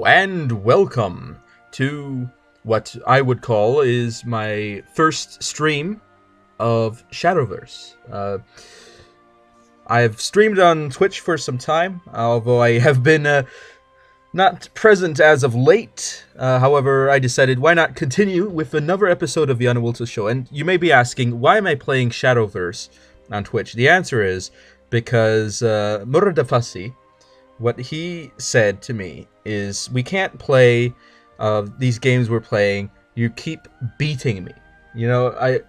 and welcome to what I would call is my first stream of Shadowverse. I've streamed on Twitch for some time, although I have been not present as of late. However, I decided why not continue with another episode of the Anavultus show. And you may be asking, why am I playing Shadowverse on Twitch? The answer is because Muradafasi, what he said to me is, we can't play these games we're playing. You keep beating me. You know,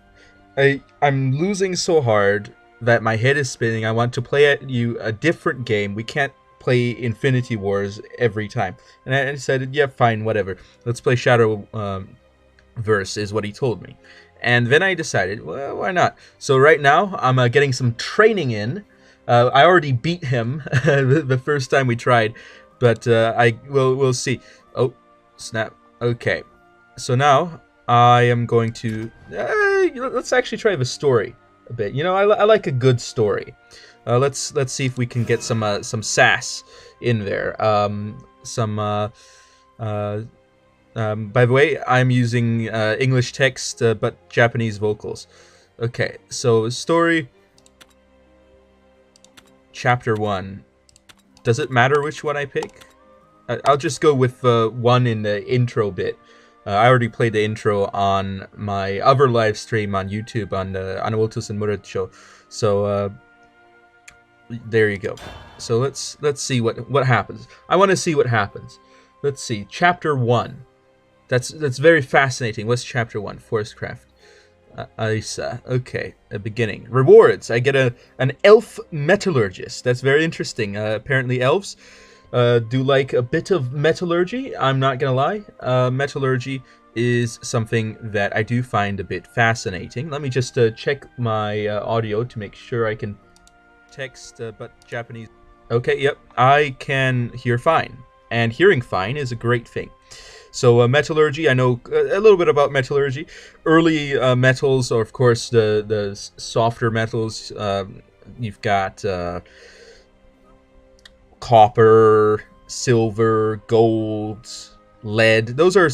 I'm losing so hard that my head is spinning. I want to play at you a different game. We can't play Infinity Wars every time. And I said, yeah, fine, whatever. Let's play Shadowverse, is what he told me. And then I decided, well, why not? So right now, I'm getting some training in. I already beat him the first time we tried, but we'll see. Oh, snap. Okay. So now I am going to let's actually try the story a bit. You know, I like a good story. Let's see if we can get some sass in there. By the way, I'm using English text but Japanese vocals. Okay, so story. Chapter 1. Does it matter which one I pick? I'll just go with one in the intro bit. I already played the intro on my other live stream on YouTube on the Anavultus and Murad show. So there you go. So let's see what happens. I want to see what happens. Let's see. Chapter 1. That's very fascinating. What's chapter 1? Forestcraft. Isa. Okay, a beginning. Rewards. I get an elf metallurgist. That's very interesting. Apparently elves do like a bit of metallurgy. I'm not gonna lie. Metallurgy is something that I do find a bit fascinating. Let me just check my audio to make sure I can text, but Japanese. Okay, yep, I can hear fine. And hearing fine is a great thing. So metallurgy, I know a little bit about metallurgy. Early metals are, of course, the softer metals. You've got copper, silver, gold, lead. Those are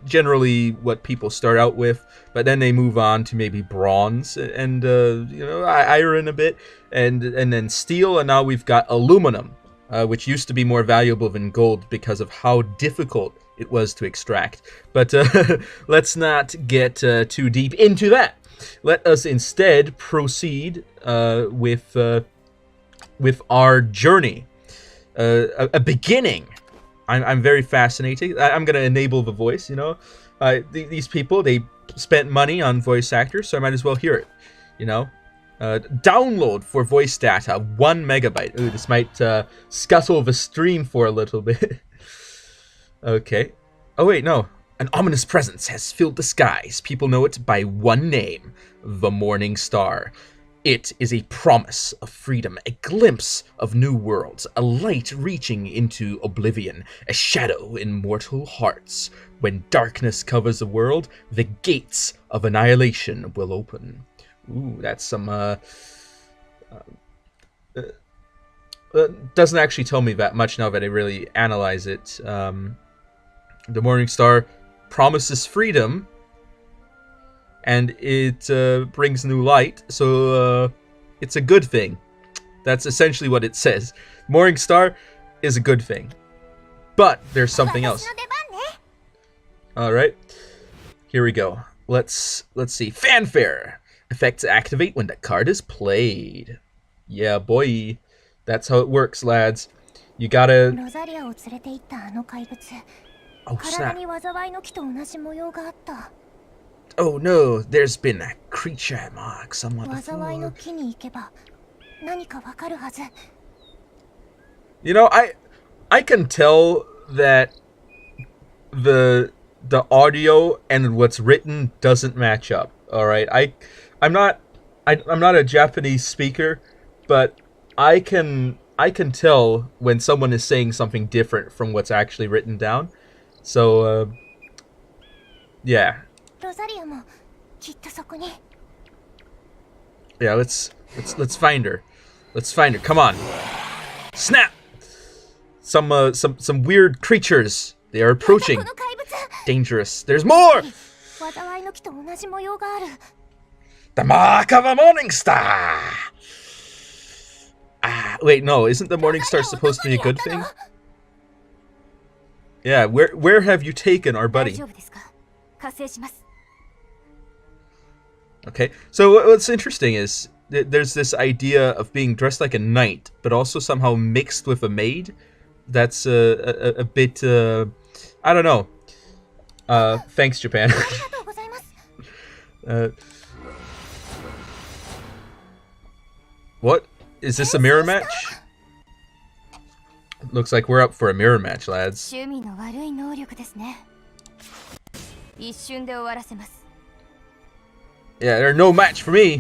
generally what people start out with, but then they move on to maybe bronze and iron a bit, and then steel, and now we've got aluminum, which used to be more valuable than gold because of how difficult it was to extract. But let's not get too deep into that. Let us instead proceed with our journey. A beginning. I'm very fascinated. I'm going to enable the voice, you know. These people, they spent money on voice actors, so I might as well hear it, you know. Download for voice data, 1 megabyte. Ooh, this might scuttle the stream for a little bit. Okay. Oh wait, no. An ominous presence has filled the skies. People know it by one name, the Morning Star. It is a promise of freedom, a glimpse of new worlds, a light reaching into oblivion, a shadow in mortal hearts. When darkness covers the world, the gates of annihilation will open. Ooh, that's some, doesn't actually tell me that much now that I really analyze it. The Morning Star promises freedom, and it brings new light, so it's a good thing. That's essentially what it says. Morning Star is a good thing. But there's something else. Alright. Here we go. Let's see. Fanfare! Effects activate when the card is played. Yeah, boy. That's how it works, lads. You gotta... Oh, snap. Oh no, there's been a creature mark somewhere before. You know, I can tell that the audio and what's written doesn't match up. All right, I'm not a Japanese speaker, but I can tell when someone is saying something different from what's actually written down. So yeah. Yeah, let's find her. Let's find her. Come on. Snap! some weird creatures. They are approaching. Dangerous. There's more! The mark of a morning star! Ah, wait, no, isn't the morning star supposed to be a good thing? Yeah, where have you taken our buddy? Okay, so what's interesting is there's this idea of being dressed like a knight, but also somehow mixed with a maid. That's a bit, I don't know. Thanks, Japan. What? Is this a mirror match? Looks like we're up for a mirror match, lads. Yeah, they're no match for me.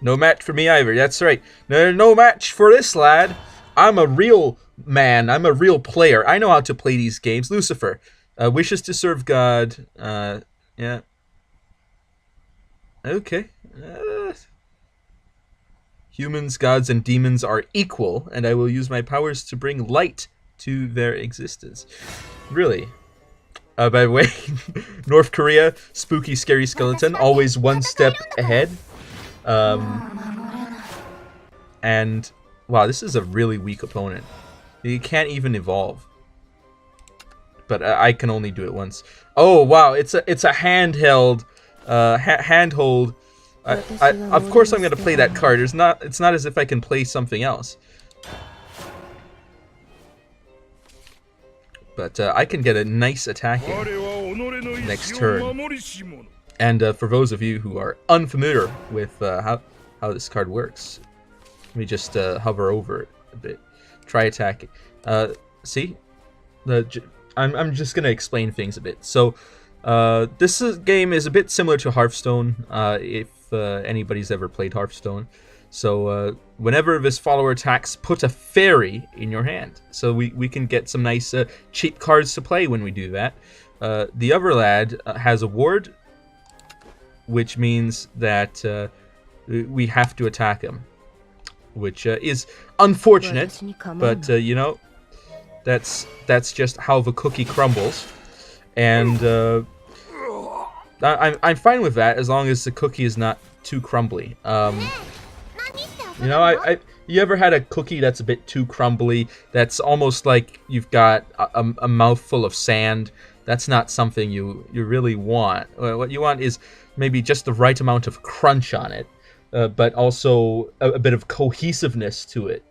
No match for me either, that's right. There's no match for this lad. I'm a real man, I'm a real player. I know how to play these games. Lucifer, wishes to serve God. Yeah. Okay. Humans, gods, and demons are equal, and I will use my powers to bring light to their existence. Really? By the way, North Korea, spooky, scary skeleton, always one step ahead. And, wow, this is a really weak opponent. He can't even evolve. But I can only do it once. Oh, wow, it's a handheld, handhold. Of course I'm going to play that card. It's not as if I can play something else. But I can get a nice attack in next turn. And for those of you who are unfamiliar with how this card works, let me just hover over it a bit. Try attacking. See? I'm just going to explain things a bit. So this game is a bit similar to Hearthstone, if anybody's ever played Hearthstone. So whenever this follower attacks, put a fairy in your hand. So we can get some nice cheap cards to play when we do that. The other lad has a ward, which means that we have to attack him, which is unfortunate, but you know, that's just how the cookie crumbles. And I'm fine with that as long as the cookie is not too crumbly. You know, you ever had a cookie that's a bit too crumbly? That's almost like you've got a mouthful of sand. That's not something you really want. What you want is maybe just the right amount of crunch on it, but also a bit of cohesiveness to it.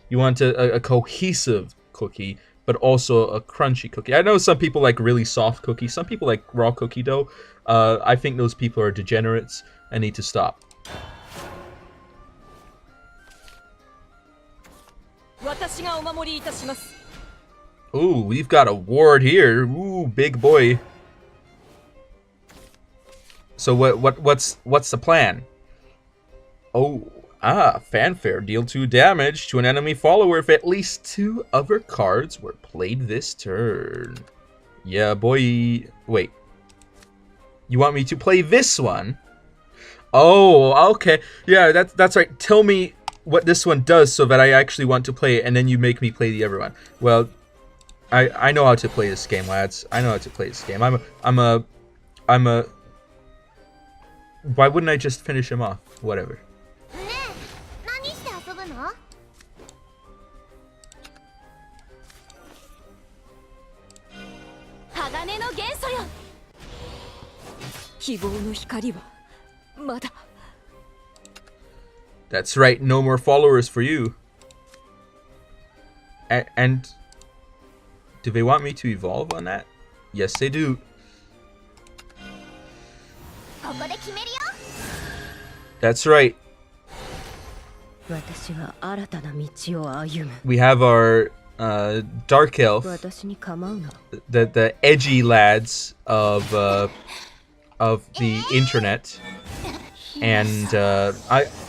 You want a cohesive cookie, but also a crunchy cookie. I know some people like really soft cookies. Some people like raw cookie dough. I think those people are degenerates and need to stop. Ooh, we've got a ward here. Ooh, big boy. So what's the plan? Oh, fanfare. Deal 2 damage to an enemy follower if at least 2 other cards were played this turn. Yeah, boy. Wait. You want me to play this one? Oh, okay. Yeah, that's right. Tell me what this one does so that I actually want to play it, and then you make me play the other one. Well, I know how to play this game, lads. I know how to play this game. I'm a why wouldn't I just finish him off? Whatever. That's right, no more followers for you. And do they want me to evolve on that? Yes, they do. That's right. We have our Dark Elf, the edgy lads of the internet. And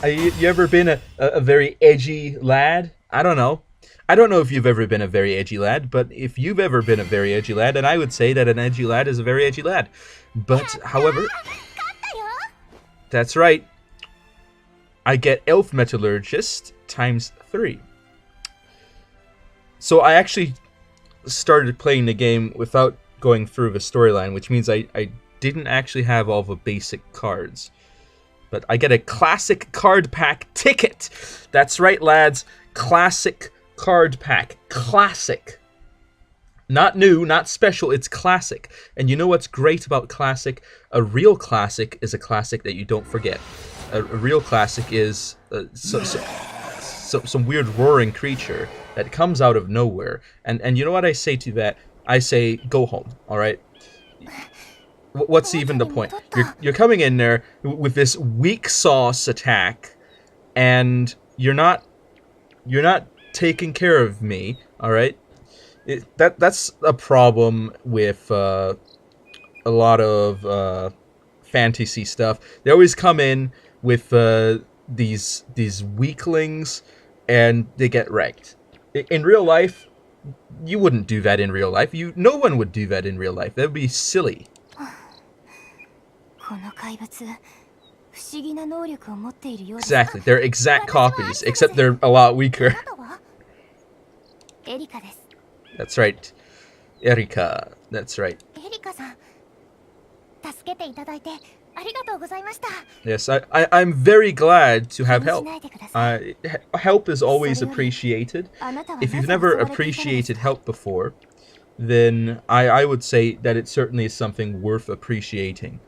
you ever been a very edgy lad? I don't know. I don't know if you've ever been a very edgy lad, but if you've ever been a very edgy lad, then I would say that an edgy lad is a very edgy lad. But, however, that's right. I get Elf Metallurgist times 3. So I actually started playing the game without going through the storyline, which means I didn't actually have all the basic cards. But I get a classic card pack ticket. That's right, lads. Classic card pack. Classic. Not new, not special, it's classic. And you know what's great about classic? A real classic is a classic that you don't forget. A real classic is some weird roaring creature that comes out of nowhere. And you know what I say to that? I say, go home, alright? What's even the point? You're coming in there with this weak sauce attack, and you're not taking care of me, alright? That's a problem with a lot of fantasy stuff. They always come in with these weaklings, and they get wrecked. In real life, you wouldn't do that in real life. No one would do that in real life. That would be silly. Exactly, they're exact copies, except they're a lot weaker. That's right. Erika, that's right. Yes, I'm very glad to have help. Help is always appreciated. If you've never appreciated help before, then I would say that it certainly is something worth appreciating.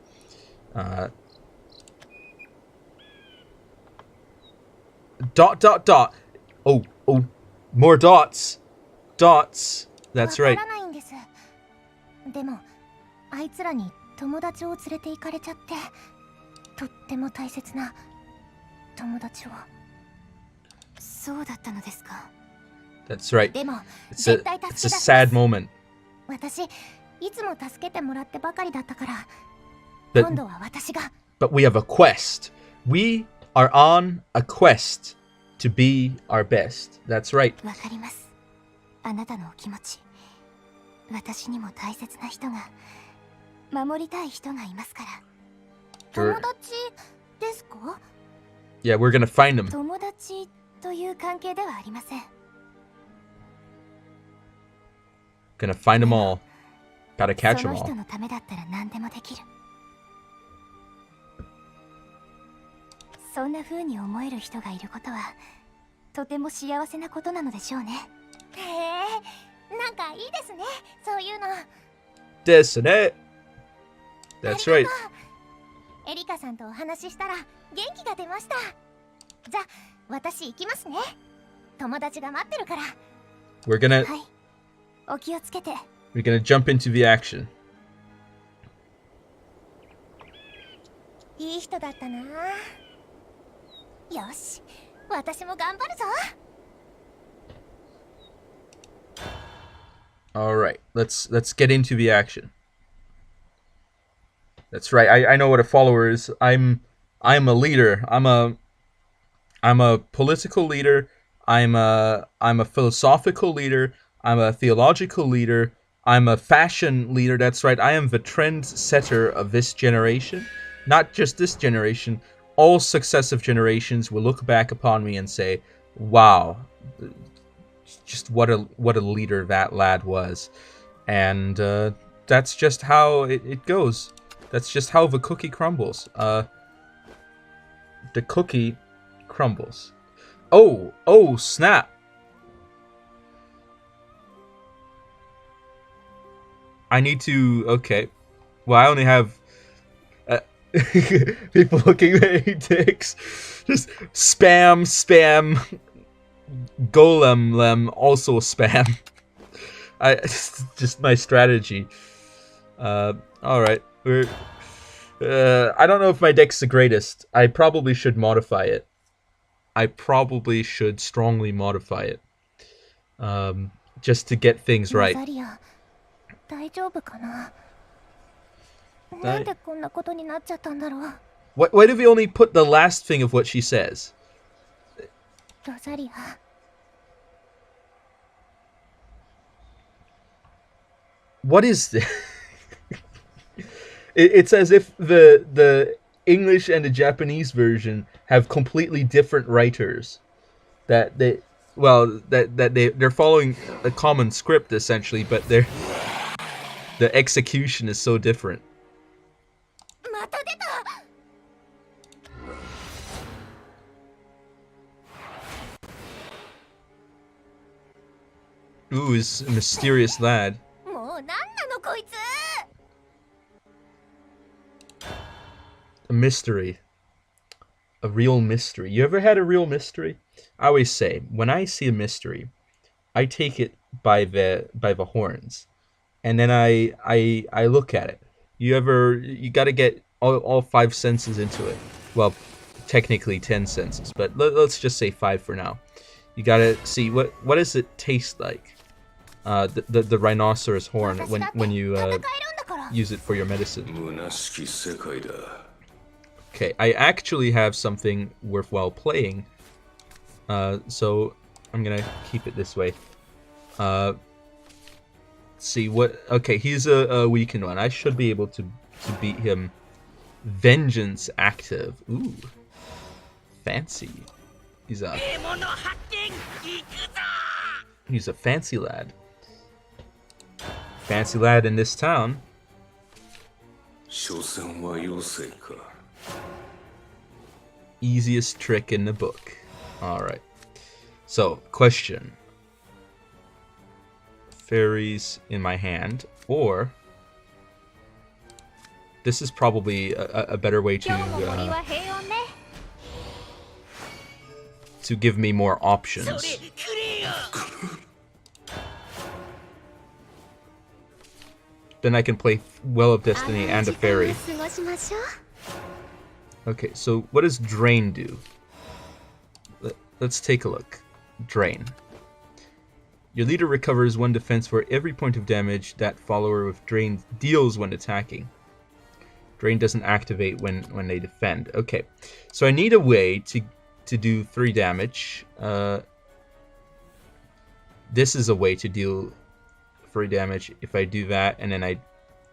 Dot. Oh, more dots. Dots. That's right. That's right. It's a sad moment. But we have a quest. We are on a quest to be our best. That's right. Yeah, we're gonna find them. Gonna find them all. Gotta catch them all. Desu. That's right. We're gonna jump into the action. All right, let's get into the action. That's right. I know what a follower is. I'm a leader. I'm a political leader. I'm a philosophical leader. I'm a theological leader. I'm a fashion leader. That's right. I am the trendsetter of this generation. Not just this generation. All successive generations will look back upon me and say, "Wow, just what a leader that lad was." And that's just how it goes. That's just how the cookie crumbles. The cookie crumbles. Oh, snap. I need to... Okay. Well, I only have... people looking at dicks. Just spam. Golem, also spam. Just my strategy. Alright. I don't know if my deck's the greatest. I probably should modify it. I probably should strongly modify it. Just to get things right. Why do we only put the last thing of what she says? What is this? It's as if the English and the Japanese version have completely different writers. That well, they're following a common script essentially, but the execution is so different. Ooh, is a mysterious lad. A mystery. A real mystery. You ever had a real mystery? I always say, when I see a mystery, I take it by the horns, and then I look at it. You got to get all 5 senses into it. Well, technically 10 senses, but let's just say 5 for now. You got to see what does it taste like. The rhinoceros horn when you use it for your medicine. Okay, I actually have something worthwhile playing, so I'm gonna keep it this way. See what? Okay, he's a weakened one. I should be able to beat him. Vengeance active. Ooh, fancy. He's a fancy lad. Fancy lad in this town. Easiest trick in the book. Alright. So, question. Fairies in my hand, or this is probably a better way to give me more options. Then I can play Well of Destiny and a fairy. Okay, so what does Drain do? Let's take a look. Drain. Your leader recovers 1 defense for every point of damage that follower with Drain deals when attacking. Drain doesn't activate when they defend. Okay, so I need a way to do 3 damage. This is a way to deal 3 damage. If I do that and then I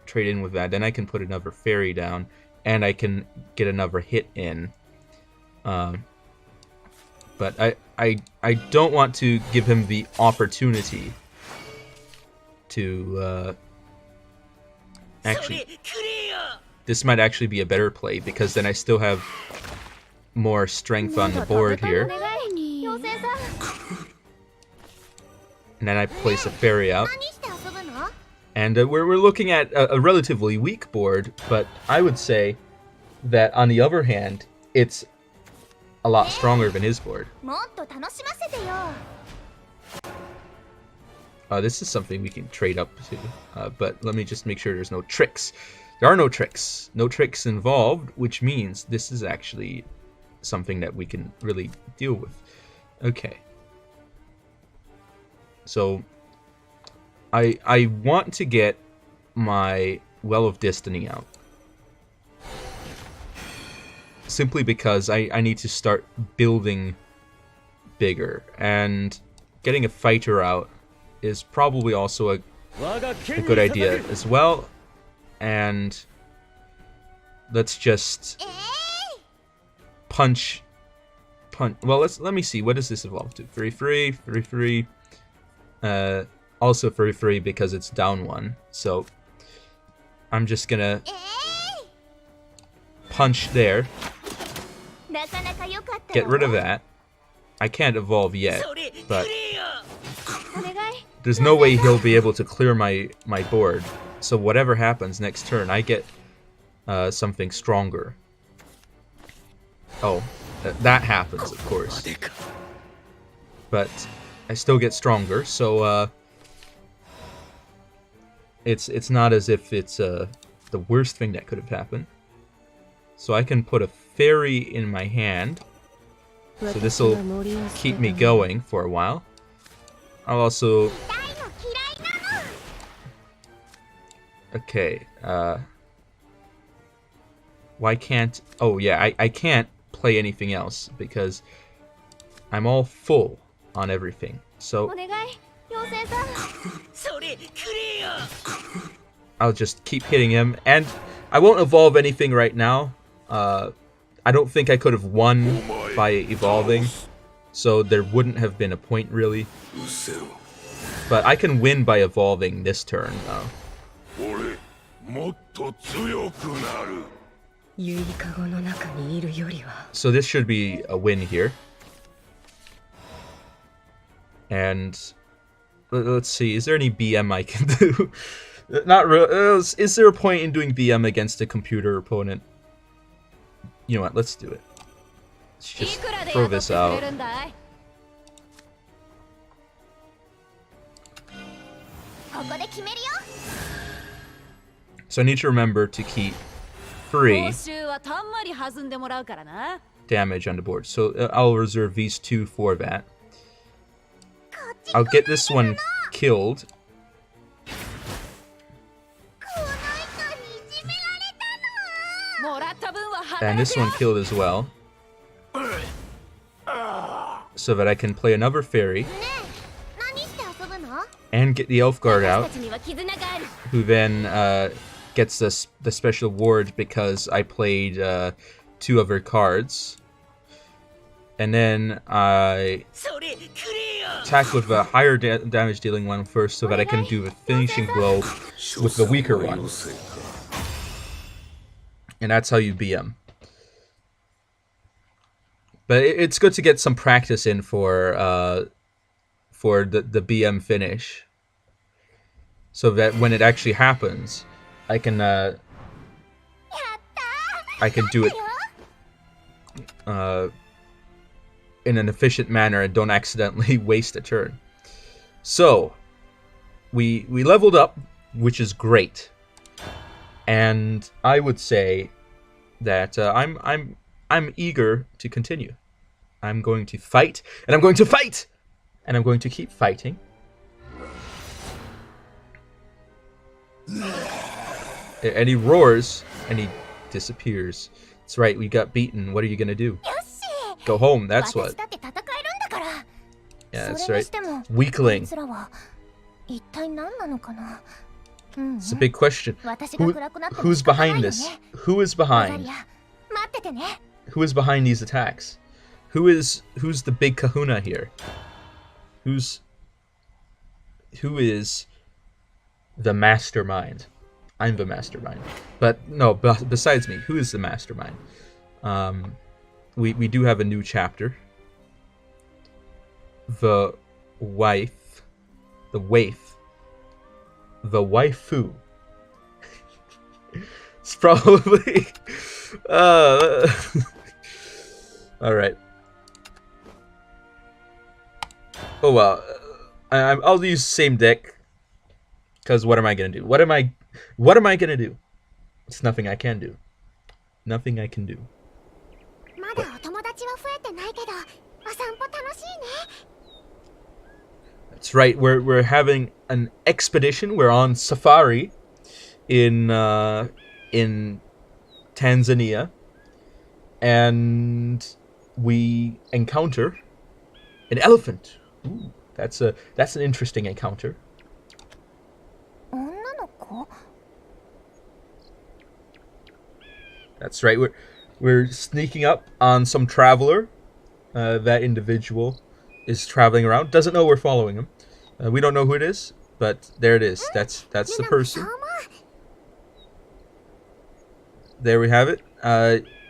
trade in with that, then I can put another fairy down and I can get another hit in. But I don't want to give him the opportunity to actually. This might actually be a better play because then I still have more strength on the board here. And then I place a fairy out. And we're looking at a relatively weak board, but I would say that on the other hand, it's a lot stronger than his board. This is something we can trade up to, but let me just make sure there's no tricks. There are no tricks. No tricks involved, which means this is actually something that we can really deal with. Okay. So I want to get my Well of Destiny out. Simply because I need to start building bigger. And getting a fighter out is probably also a good idea as well. And let's just punch. Well, let me see. What does this evolve to? 3-3. Also 3-3 because it's down 1. So I'm just gonna punch there. Get rid of that. I can't evolve yet, but there's no way he'll be able to clear my board. So whatever happens next turn, I get something stronger. Oh, that happens, of course. But I still get stronger, so it's not as if it's the worst thing that could have happened. So I can put a fairy in my hand. So this will keep me going for a while. I'll also... Okay, why can't... Oh yeah, I can't play anything else because I'm all full on everything. So I'll just keep hitting him, and I won't evolve anything right now. I don't think I could have won by evolving, so there wouldn't have been a point really. But I can win by evolving this turn though. So this should be a win here. And let's see, is there any BM I can do? Not real. Is there a point in doing BM against a computer opponent? You know what? Let's do it. Let's just throw this out. So I need to remember to keep 3 damage on the board. So I'll reserve these 2 for that. I'll get this one killed. And this one killed as well. So that I can play another fairy. And get the elf guard out. Who then gets the special ward because I played 2 other cards. And then I attack with a higher damage dealing one first so that I can do the finishing blow with the weaker one. And that's how you BM. But it's good to get some practice in for the BM finish. So that when it actually happens, I can do it in an efficient manner and don't accidentally waste a turn. So we leveled up, which is great, and I would say that I'm eager to continue. I'm going to fight, and I'm going to fight, and I'm going to keep fighting. And he roars, and he disappears. That's right, we got beaten. What are you gonna do? Go home, that's what. Yeah, that's right. Weakling. It's a big question. Who's behind this? Who is behind? Who is behind these attacks? Who's the big kahuna here? Who is the mastermind? I'm the mastermind. But no, besides me, who is the mastermind? We do have a new chapter. The wife. The waif. The waifu. It's probably... Alright. Oh well. I'll use the same deck. Because what am I going to do? What am I going to do? It's nothing I can do. Nothing I can do. That's right. We're having an expedition. We're on safari in Tanzania, and we encounter an elephant. Ooh, that's an interesting encounter. That's right. We're sneaking up on some traveler. That individual is traveling around. Doesn't know we're following him. We don't know who it is, but there it is. That's the person. There we have it.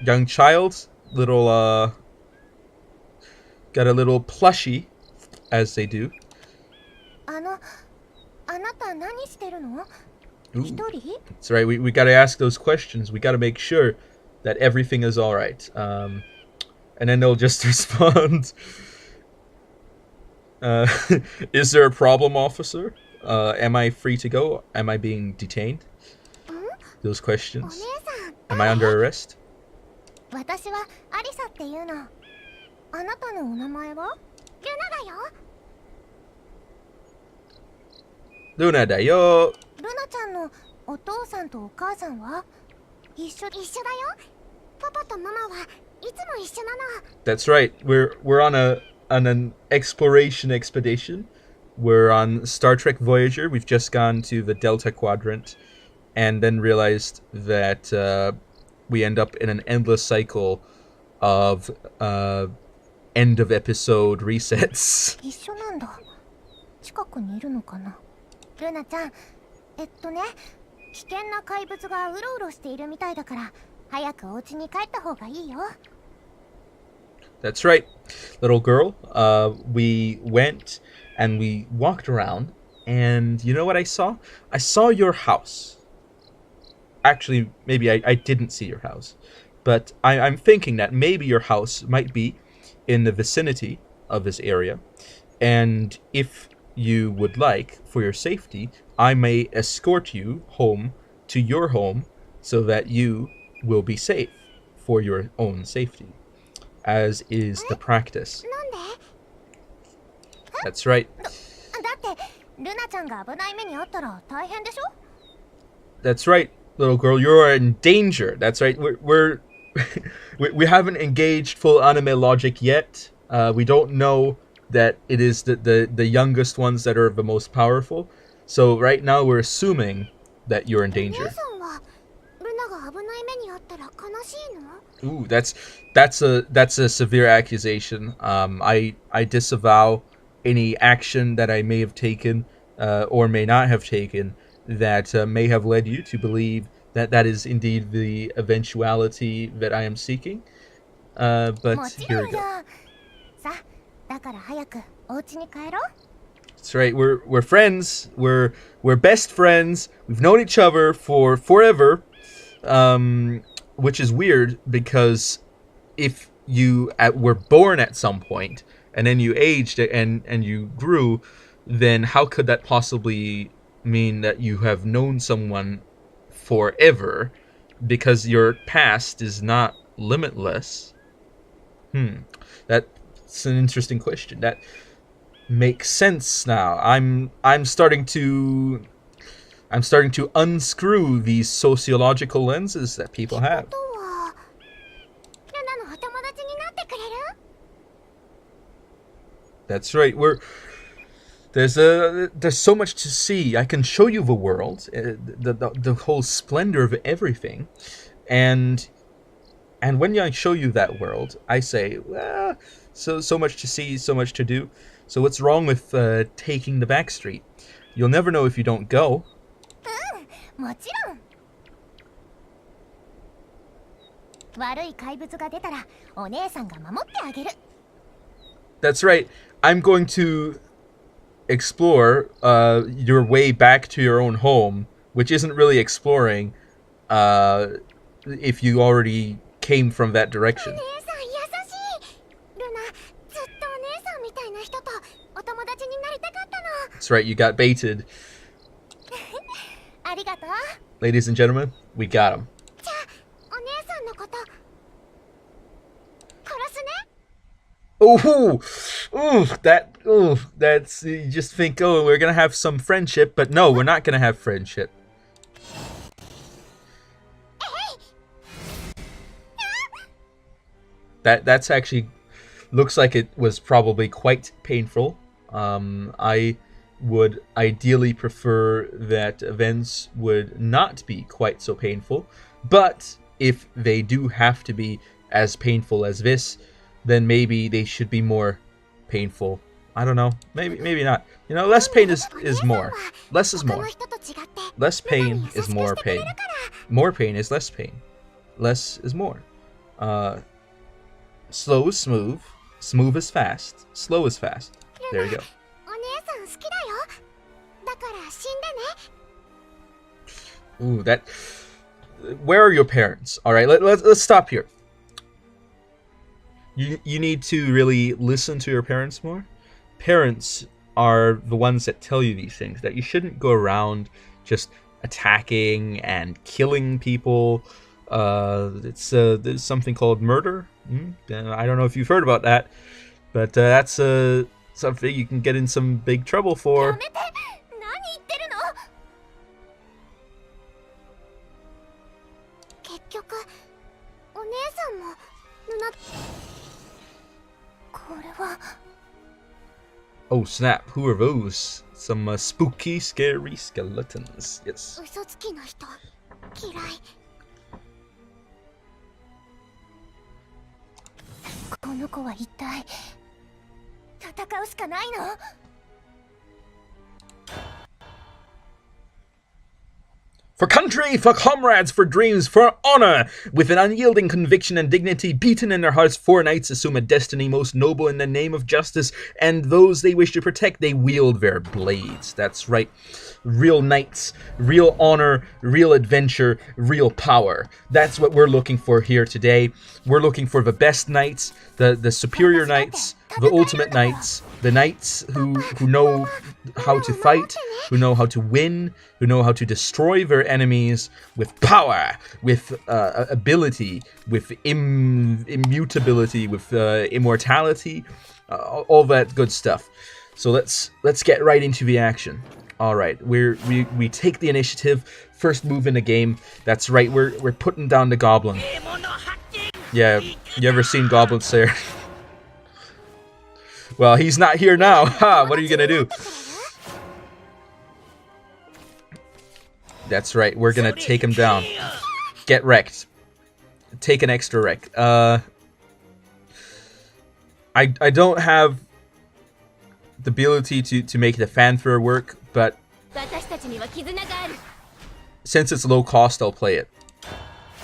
Young child, little got a little plushie, as they do. Ooh, that's right. We got to ask those questions. We got to make sure that everything is all right. And then they'll just respond. Is there a problem, officer? Am I free to go? Am I being detained? Those questions. Am I under arrest? Luna da yo. That's right. We're on an exploration expedition. We're on Star Trek Voyager. We've just gone to the Delta Quadrant, and then realized that we end up in an endless cycle of end of episode resets. 一緒なんだ。近くにいるのかな。ルナちゃん、危険な怪物がうろうろしているみたいだから、早くお家に帰った方がいいよ。That's right, little girl. We went and we walked around, and you know what I saw? I saw your house. Actually, maybe I didn't see your house, but I'm thinking that maybe your house might be in the vicinity of this area, and if you would like, for your safety, I may escort you home to your home so that you will be safe for your own safety, as is the practice. That's right. That's right, little girl. You are in danger. That's right. We haven't engaged full anime logic yet. We don't know that it is the youngest ones that are the most powerful. So right now we're assuming that you're in danger. Ooh, that's a severe accusation. I disavow any action that I may have taken or may not have taken that may have led you to believe that that is indeed the eventuality that I am seeking. But here we go. That's right. We're friends. We're best friends. We've known each other for forever. Which is weird because if you were born at some point and then you aged and you grew, then how could that possibly mean that you have known someone forever? Because your past is not limitless. That's an interesting question. That makes sense now. I'm starting to unscrew these sociological lenses that people have. That's right. There's so much to see. I can show you the world, the whole splendor of everything, and when I show you that world, I say, well, so much to see, so much to do. So what's wrong with taking the back street? You'll never know if you don't go. That's right. I'm going to explore your way back to your own home, which isn't really exploring if you already came from that direction. That's right, you got baited. Ladies and gentlemen, we got him. That's, you just think, oh, we're gonna have some friendship, but no, we're not gonna have friendship. That's actually, looks like it was probably quite painful. I would ideally prefer that events would not be quite so painful, but if they do have to be as painful as this, then maybe they should be more painful. I don't know. Maybe not. You know, less pain is more. Less is more. Less pain is more pain. More pain is less pain. Less is more. Slow is smooth. Smooth is fast. Slow is fast. There you go. Ooh, that... Where are your parents? Alright, let's stop here. You need to really listen to your parents more. Parents are the ones that tell you these things, that you shouldn't go around just attacking and killing people. There's something called murder. I don't know if you've heard about that, but that's something you can get in some big trouble for. Oh snap, who are those? Some spooky, scary skeletons. Yes. この子は一体戦うしかないの？ For country, for comrades, for dreams, for honor! With an unyielding conviction and dignity beaten in their hearts, 4 knights assume a destiny most noble in the name of justice, and those they wish to protect, they wield their blades. That's right. Real knights, real honor, real adventure, real power. That's what we're looking for here today. We're looking for the best knights, the superior knights, the ultimate knights, the knights who know how to fight, who know how to win, who know how to destroy their enemies with power, with ability, with immutability, with immortality, all that good stuff. So let's get right into the action. All right, we take the initiative, first move in the game. That's right, we're putting down the goblin. Yeah, you ever seen Goblin Slayer? Well, he's not here now. Ha! What are you gonna do? That's right, we're gonna take him down. Get wrecked. Take an extra wreck. I don't have the ability to make the fan thrower work, but since it's low cost, I'll play it.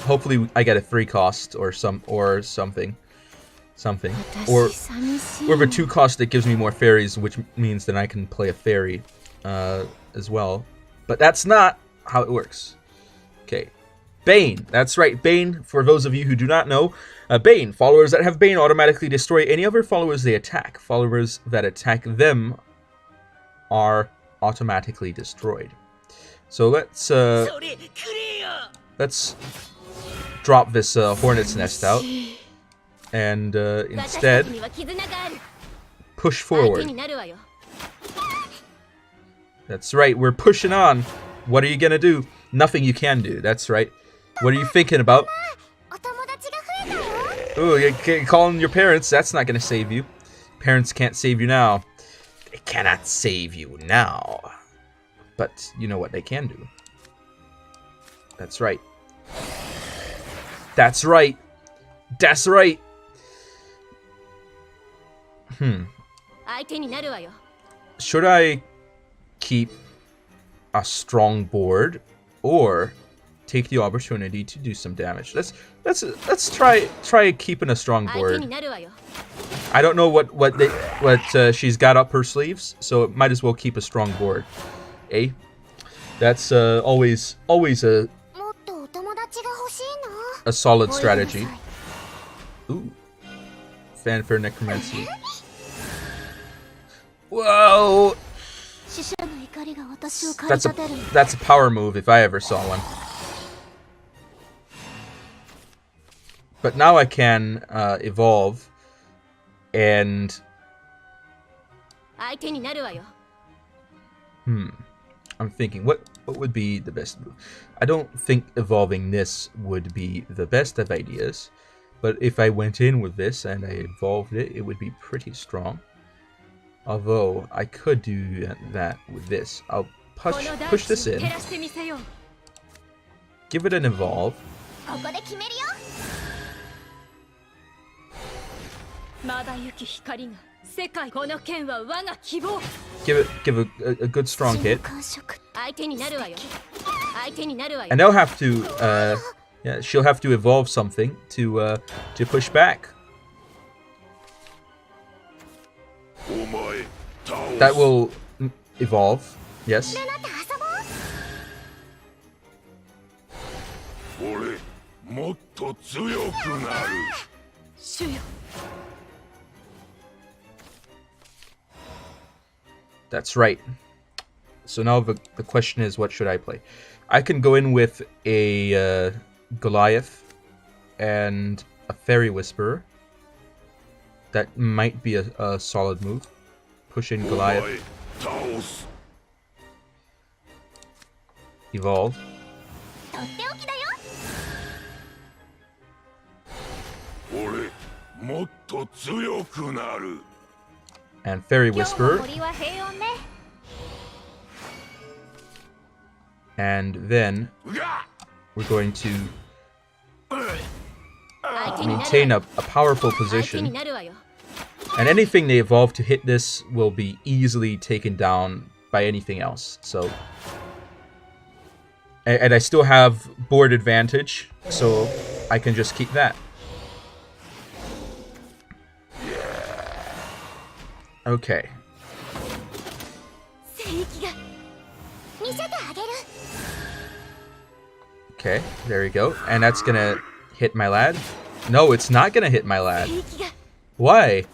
Hopefully I get a 3 cost or something. Or the 2 cost that gives me more fairies, which means that I can play a fairy as well. But that's not how it works. Okay. Bane. That's right, Bane. For those of you who do not know, Bane. Followers that have Bane automatically destroy any other followers they attack. Followers that attack them are automatically destroyed. So let's drop this hornet's nest out and instead push forward. That's right, we're pushing on. What are you gonna do? Nothing you can do. That's right. What are you thinking about? Ooh, you're calling your parents. That's not gonna save you. Parents can't save you now. They cannot save you now. But you know what they can do. That's right. That's right. That's right. Should I keep a strong board or take the opportunity to do some damage? Let's try keeping a strong board. I don't know what she's got up her sleeves, so might as well keep a strong board. Eh? That's always a solid strategy. Ooh. Fanfare necromancy. Whoa! That's a power move if I ever saw one. But now I can evolve and I'm thinking what would be the best move? I don't think evolving this would be the best of ideas, but if I went in with this and I evolved it, it would be pretty strong. Although I could do that with this. I'll push this in. Give it an evolve. Give a good strong hit. And they'll have to yeah, she'll have to evolve something to push back. That will evolve, yes. That's right. So now the question is, what should I play? I can go in with a Goliath and a Fairy Whisperer. That might be a solid move. Push in Goliath. Evolve. And Fairy Whisperer. And then we're going to maintain a powerful position. And anything they evolve to hit this will be easily taken down by anything else. So, and I still have board advantage, so I can just keep that. Okay. Okay, there we go. And that's gonna hit my lad. No, it's not gonna hit my lad. Why?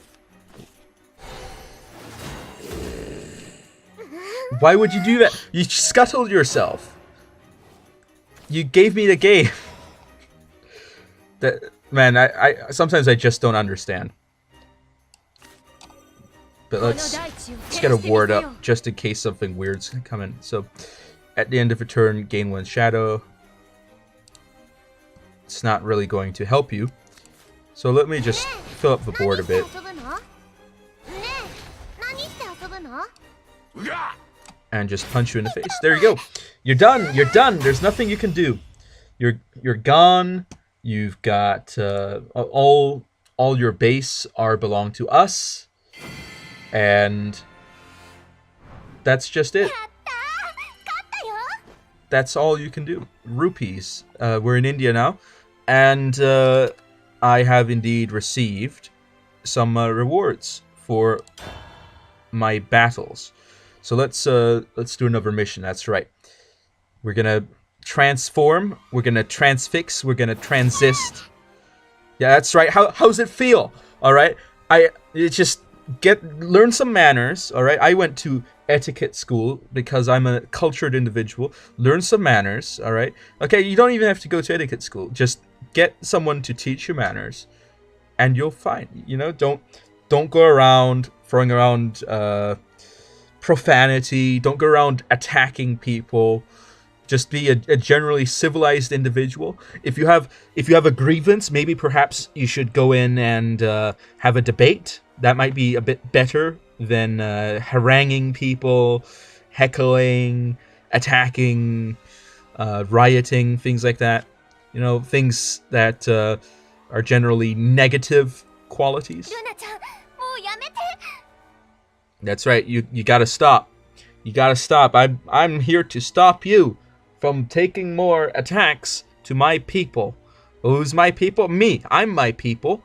Why would you do that? You scuttled yourself. You gave me the game. That man, I sometimes I just don't understand. But let's get a ward up just in case something weird's coming. So, at the end of a turn, gain 1 shadow. It's not really going to help you. So let me just fill up the board a bit. And just punch you in the face. There you go. You're done. You're done. There's nothing you can do. You're gone. You've got all your base belong to us. And that's just it. That's all you can do. Rupees. We're in India now. And I have indeed received some rewards for my battles. So let's do another mission. That's right. We're gonna transform. We're gonna transfix. We're gonna transist. Yeah, that's right. How's it feel? All right. Just learn some manners. All right. I went to etiquette school because I'm a cultured individual. Learn some manners. All right. Okay. You don't even have to go to etiquette school. Just get someone to teach you manners, and you'll find. You know, don't go around throwing around profanity. Don't go around attacking people. Just be a generally civilized individual. If you have a grievance, maybe perhaps you should go in and have a debate. That might be a bit better than haranguing people, heckling, attacking, rioting, things like that. You know, things that are generally negative qualities. That's right. You gotta stop. You gotta stop. I'm here to stop you from taking more attacks to my people. Who's my people? Me. I'm my people.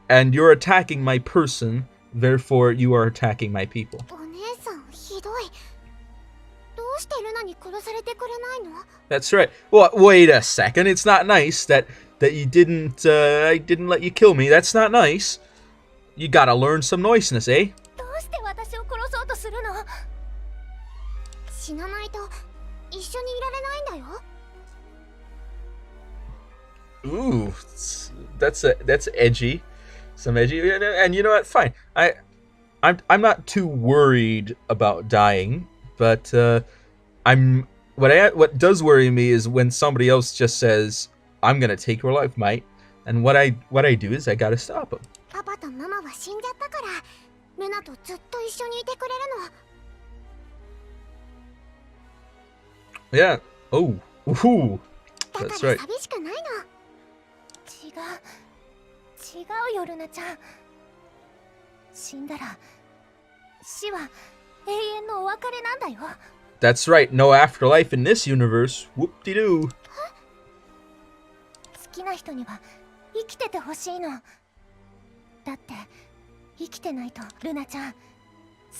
And you're attacking my person. Therefore, you are attacking my people. That's right. Well, wait a second. It's not nice that you didn't I didn't let you kill me. That's not nice. You gotta learn some niceness, eh? Ooh, that's edgy. Some edgy, and you know what? Fine. I'm not too worried about dying, but what does worry me is when somebody else just says, "I'm gonna take your life, mate," and what I do is I gotta stop them. Yeah. Oh. Ooh. That's right. That's right. No afterlife in this universe. Whoop-de-doo. 好きな人には生きててほしいの。だって生きてないとルナちゃん、好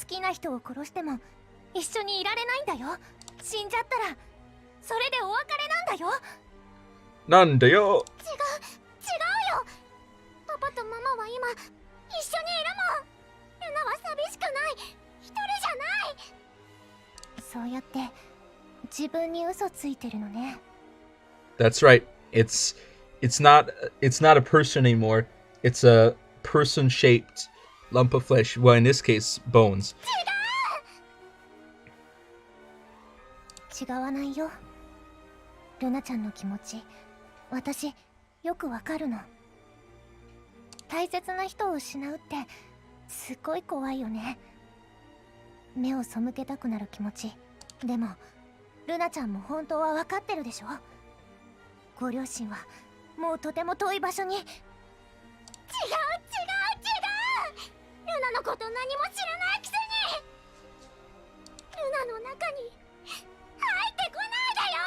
きな人を殺しても一緒にいられないんだよ。死んじゃったらそれでお別れなんだよ。なんだよ。違うよ。パパとママは今一緒にいるもん。ルナは寂しくない。一人じゃない。そうやって自分に嘘ついてるのね。That's right. It's not a person anymore. It's a person-shaped lump of flesh. Well, in this case, bones. 違わないよ。ルナちゃんの気持ち、私よくわかるの。大切な人を失うってすっごい怖いよね。目を背けたくなる気持ち。でもルナちゃんも本当はわかってるでしょ。ご両親はもうとても遠い場所に。ルナのこと何も知らないくせに。ルナの中に入ってこないでよ。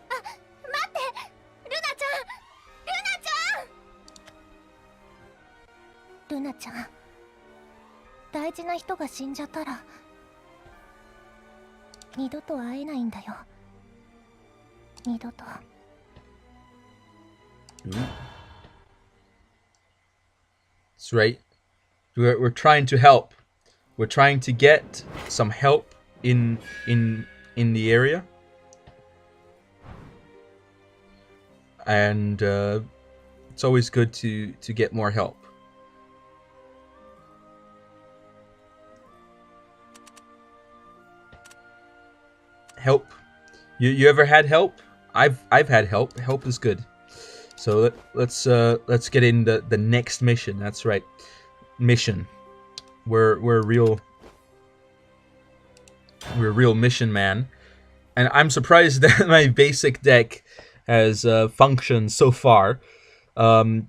あ、待って、ルナちゃん、ルナちゃん、大事な人が死んじゃったら二度と会えないんだよ。二度と。That's right. We're trying to help. We're trying to get some help in the area, and it's always good to get more help. Help. You ever had help? I've had help. Help is good. So let's get in the next mission. That's right, mission. We're real mission man, and I'm surprised that my basic deck has functioned so far. For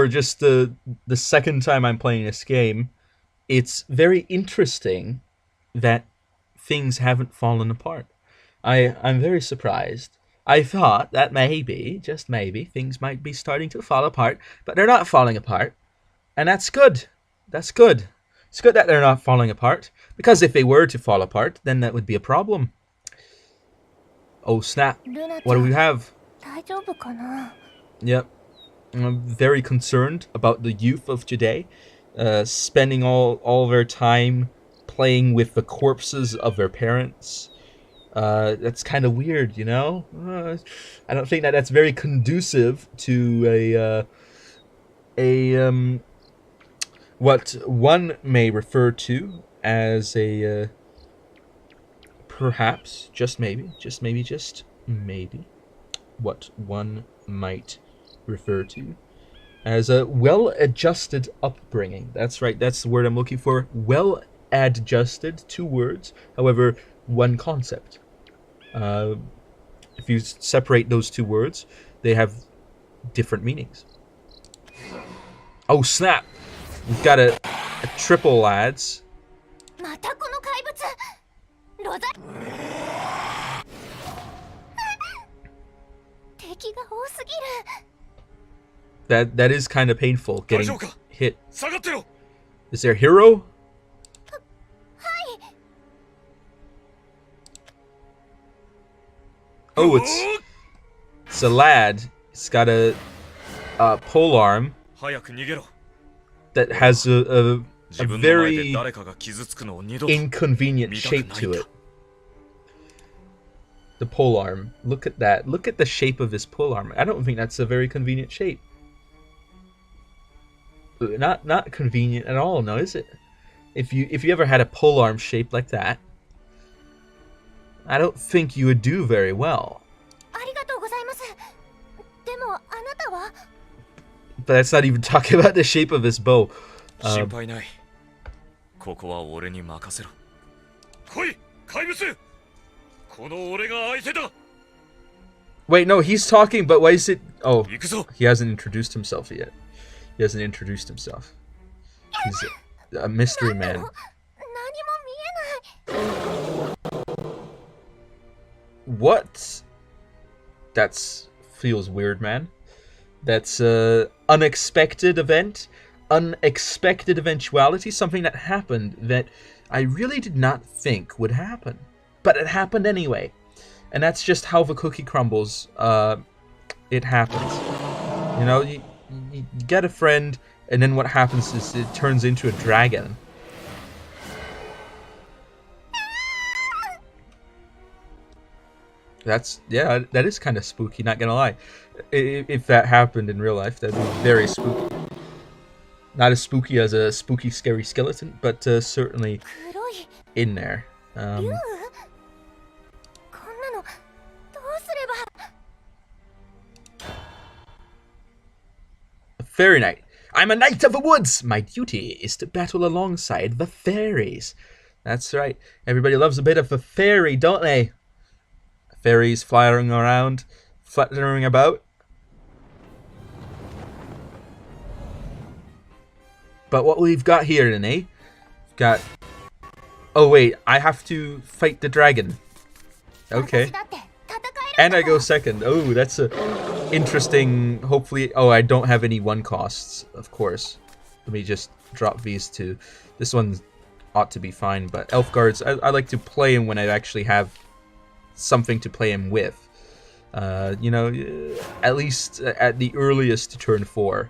just the second time I'm playing this game, it's very interesting that things haven't fallen apart. I'm very surprised. I thought that maybe, just maybe, things might be starting to fall apart, but they're not falling apart. And that's good. That's good. It's good that they're not falling apart, because if they were to fall apart, then that would be a problem. Oh snap. What do we have? Yep. I'm very concerned about the youth of today, spending all their time playing with the corpses of their parents. That's kind of weird, you know? I don't think that's very conducive to what one may refer to as a perhaps, just maybe, what one might refer to as a well-adjusted upbringing. That's right, that's the word I'm looking for. Well-adjusted, 2 words, however, one concept. If you separate those 2 words, they have different meanings. Oh snap! We've got a triple, lads. That is kind of painful, getting hit. Is there a hero? Oh, it's a lad. It's got a pole arm that has a very inconvenient shape to it. The pole arm. Look at that. Look at the shape of his pole arm. I don't think that's a very convenient shape. Not convenient at all, no, is it? If you ever had a pole arm shape like that, I don't think you would do very well. But that's not even talking about the shape of his bow. Wait, no, he's talking, but why is it... Oh, he hasn't introduced himself yet. He hasn't introduced himself. He's a mystery man. What? That's feels weird, man. That's unexpected event, unexpected eventuality, something that happened that I really did not think would happen, but it happened anyway. And that's just how the cookie crumbles. It happens. You know, you get a friend, and then what happens is it turns into a dragon. Yeah, that is kind of spooky, not gonna lie. If that happened in real life, that'd be very spooky. Not as spooky as a spooky, scary skeleton, but certainly in there. A fairy knight. I'm a knight of the woods! My duty is to battle alongside the fairies. That's right. Everybody loves a bit of a fairy, don't they? Fairies flying around, fluttering about. But what we've got here, then, eh? Got... Oh, wait. I have to fight the dragon. Okay. And I go second. Oh, that's a interesting... Hopefully... Oh, I don't have any one costs, of course. Let me just drop these two. This one ought to be fine, but elf guards, I like to play him when I actually have something to play him with. You know, at least at the earliest turn 4.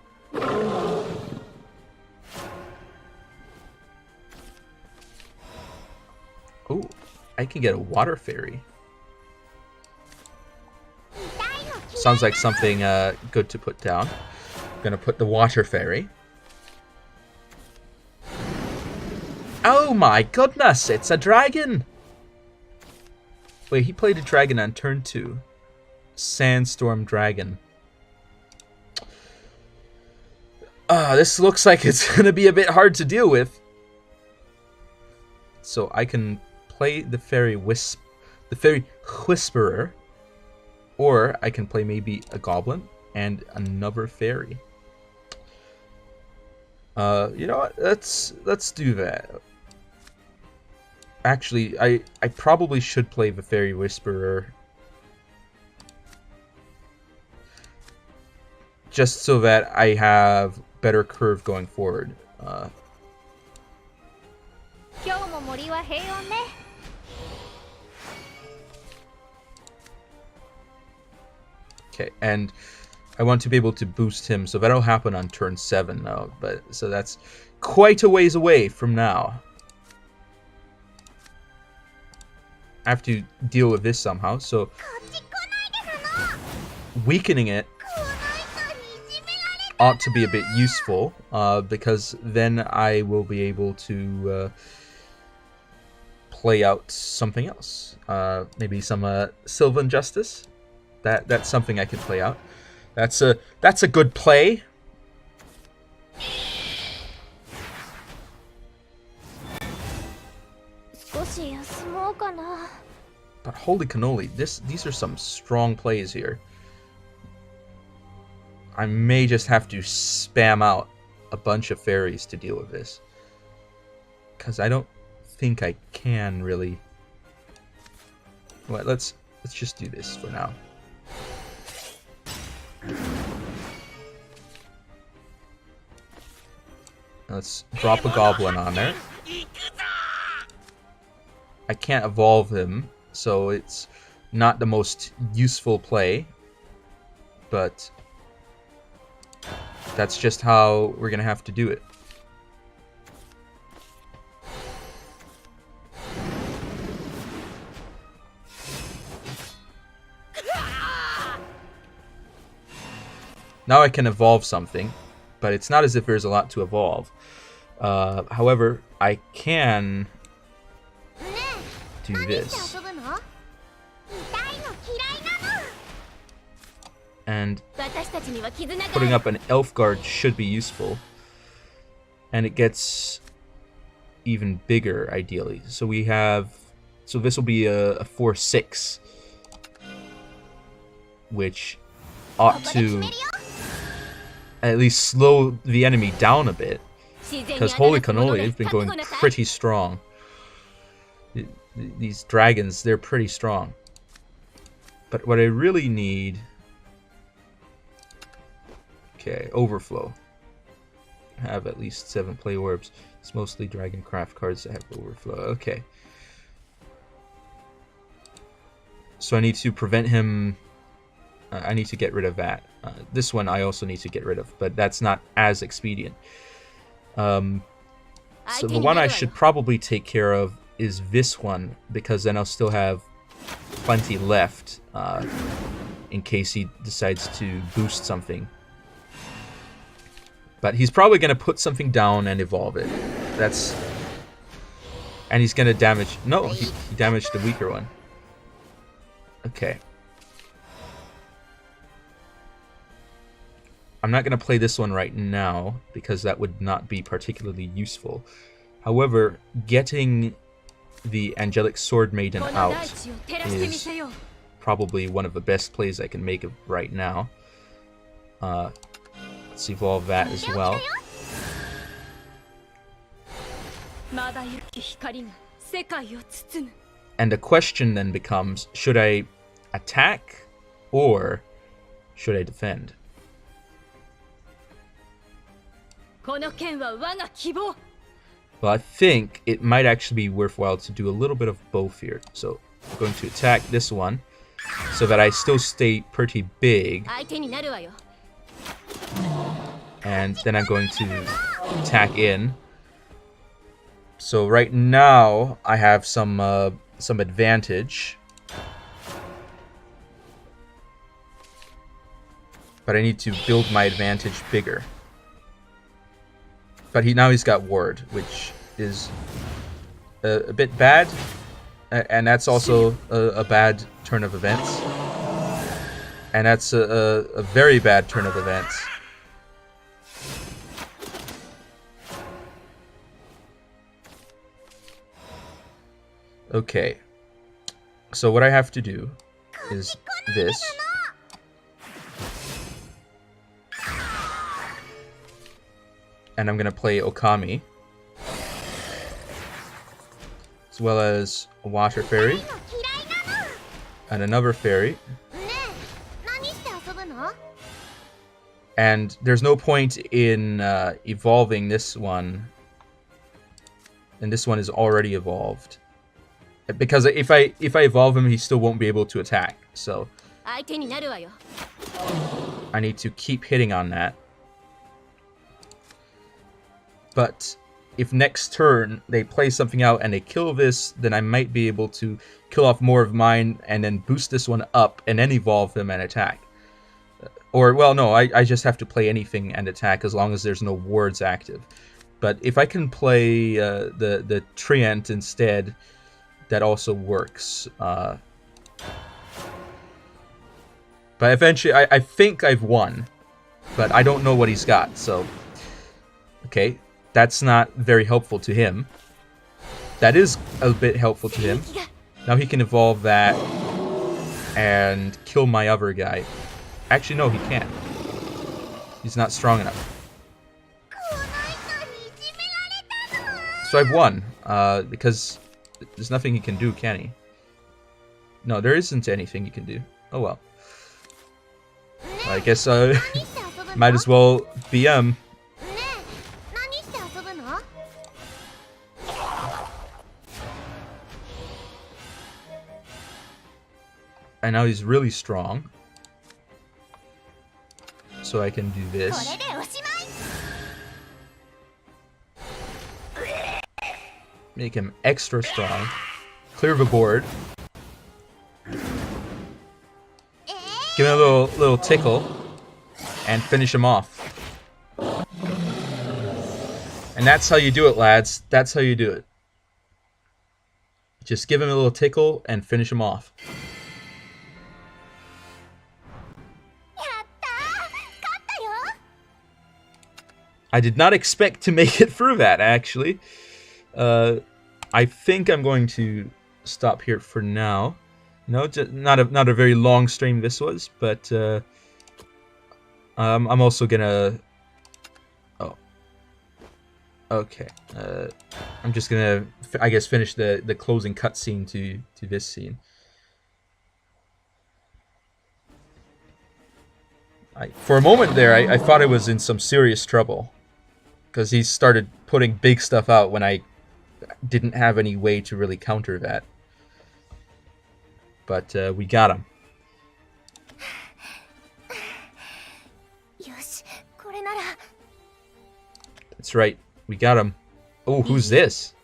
Oh, I can get a water fairy. Sounds like something good to put down. I'm gonna put the water fairy. Oh my goodness, it's a dragon! Wait, he played a dragon on turn 2. Sandstorm dragon. This looks like it's gonna be a bit hard to deal with. So I can play the fairy whisperer, or I can play maybe a goblin and another fairy. You know what? Let's do that. Actually, I probably should play the fairy whisperer, just so that I have better curve going forward. Okay, and I want to be able to boost him, so that'll happen on turn 7 now. But so that's quite a ways away from now. I have to deal with this somehow, so weakening it ought to be a bit useful, because then I will be able to play out something else. Maybe some Sylvan Justice. That's something I can play out. That's a good play. But holy cannoli, these are some strong plays here. I may just have to spam out a bunch of fairies to deal with this, because I don't think I can really. Well, let's just do this for now. Let's drop a goblin on there. I can't evolve him, so it's not the most useful play, but that's just how we're gonna have to do it. Now I can evolve something, but it's not as if there's a lot to evolve. However, I can do this. And putting up an elf guard should be useful. And it gets even bigger, ideally. So we have... So this will be a 4/6. Which ought to at least slow the enemy down a bit. Because holy cannoli, they've been going pretty strong. These dragons, they're pretty strong. But what I really need... Okay, overflow. Have at least 7 play orbs. It's mostly dragon craft cards that have overflow. Okay. So I need to prevent him... I need to get rid of that. This one I also need to get rid of, but that's not as expedient. So the one I should probably take care of is this one, because then I'll still have plenty left in case he decides to boost something. But he's probably going to put something down and evolve it. That's... And he's going to damage... No, he damaged the weaker one. Okay. I'm not going to play this one right now, because that would not be particularly useful. However, getting the Angelic Sword Maiden out is probably one of the best plays I can make of right now. Let's evolve that as well. And the question then becomes, should I attack or should I defend? Well, I think it might actually be worthwhile to do a little bit of both here. So I'm going to attack this one so that I still stay pretty big. And then I'm going to attack in. So right now I have some advantage. But I need to build my advantage bigger. But now he's got ward, which is a bit bad. And that's also a bad turn of events. And that's a very bad turn of events. Okay. So what I have to do is this. And I'm going to play Okami. As well as a water fairy. And another fairy. And there's no point in evolving this one. And this one is already evolved. Because if I evolve him, he still won't be able to attack. So I need to keep hitting on that. But if next turn they play something out and they kill this, then I might be able to kill off more of mine and then boost this one up and then evolve him and attack. Or, well, no, I just have to play anything and attack as long as there's no wards active. But if I can play the Treant instead, that also works. But eventually, I think I've won. But I don't know what he's got, so... Okay. That's not very helpful to him. That is a bit helpful to him. Now he can evolve that and kill my other guy. Actually, no, he can't. He's not strong enough. So I've won, because there's nothing he can do, can he? No, there isn't anything he can do. Oh well. I guess might as well BM. And now he's really strong. So I can do this. Make him extra strong. Clear the board. Give him a little tickle. And finish him off. And that's how you do it, lads. That's how you do it. Just give him a little tickle and finish him off. I did not expect to make it through that, actually. I think I'm going to stop here for now. No, just not a very long stream this was, but I'm also gonna... Oh. Okay. I'm just gonna, I guess, finish the closing cutscene to this scene. For a moment there, I thought I was in some serious trouble. Because he started putting big stuff out when I didn't have any way to really counter that. But we got him. That's right. We got him. Oh, who's this?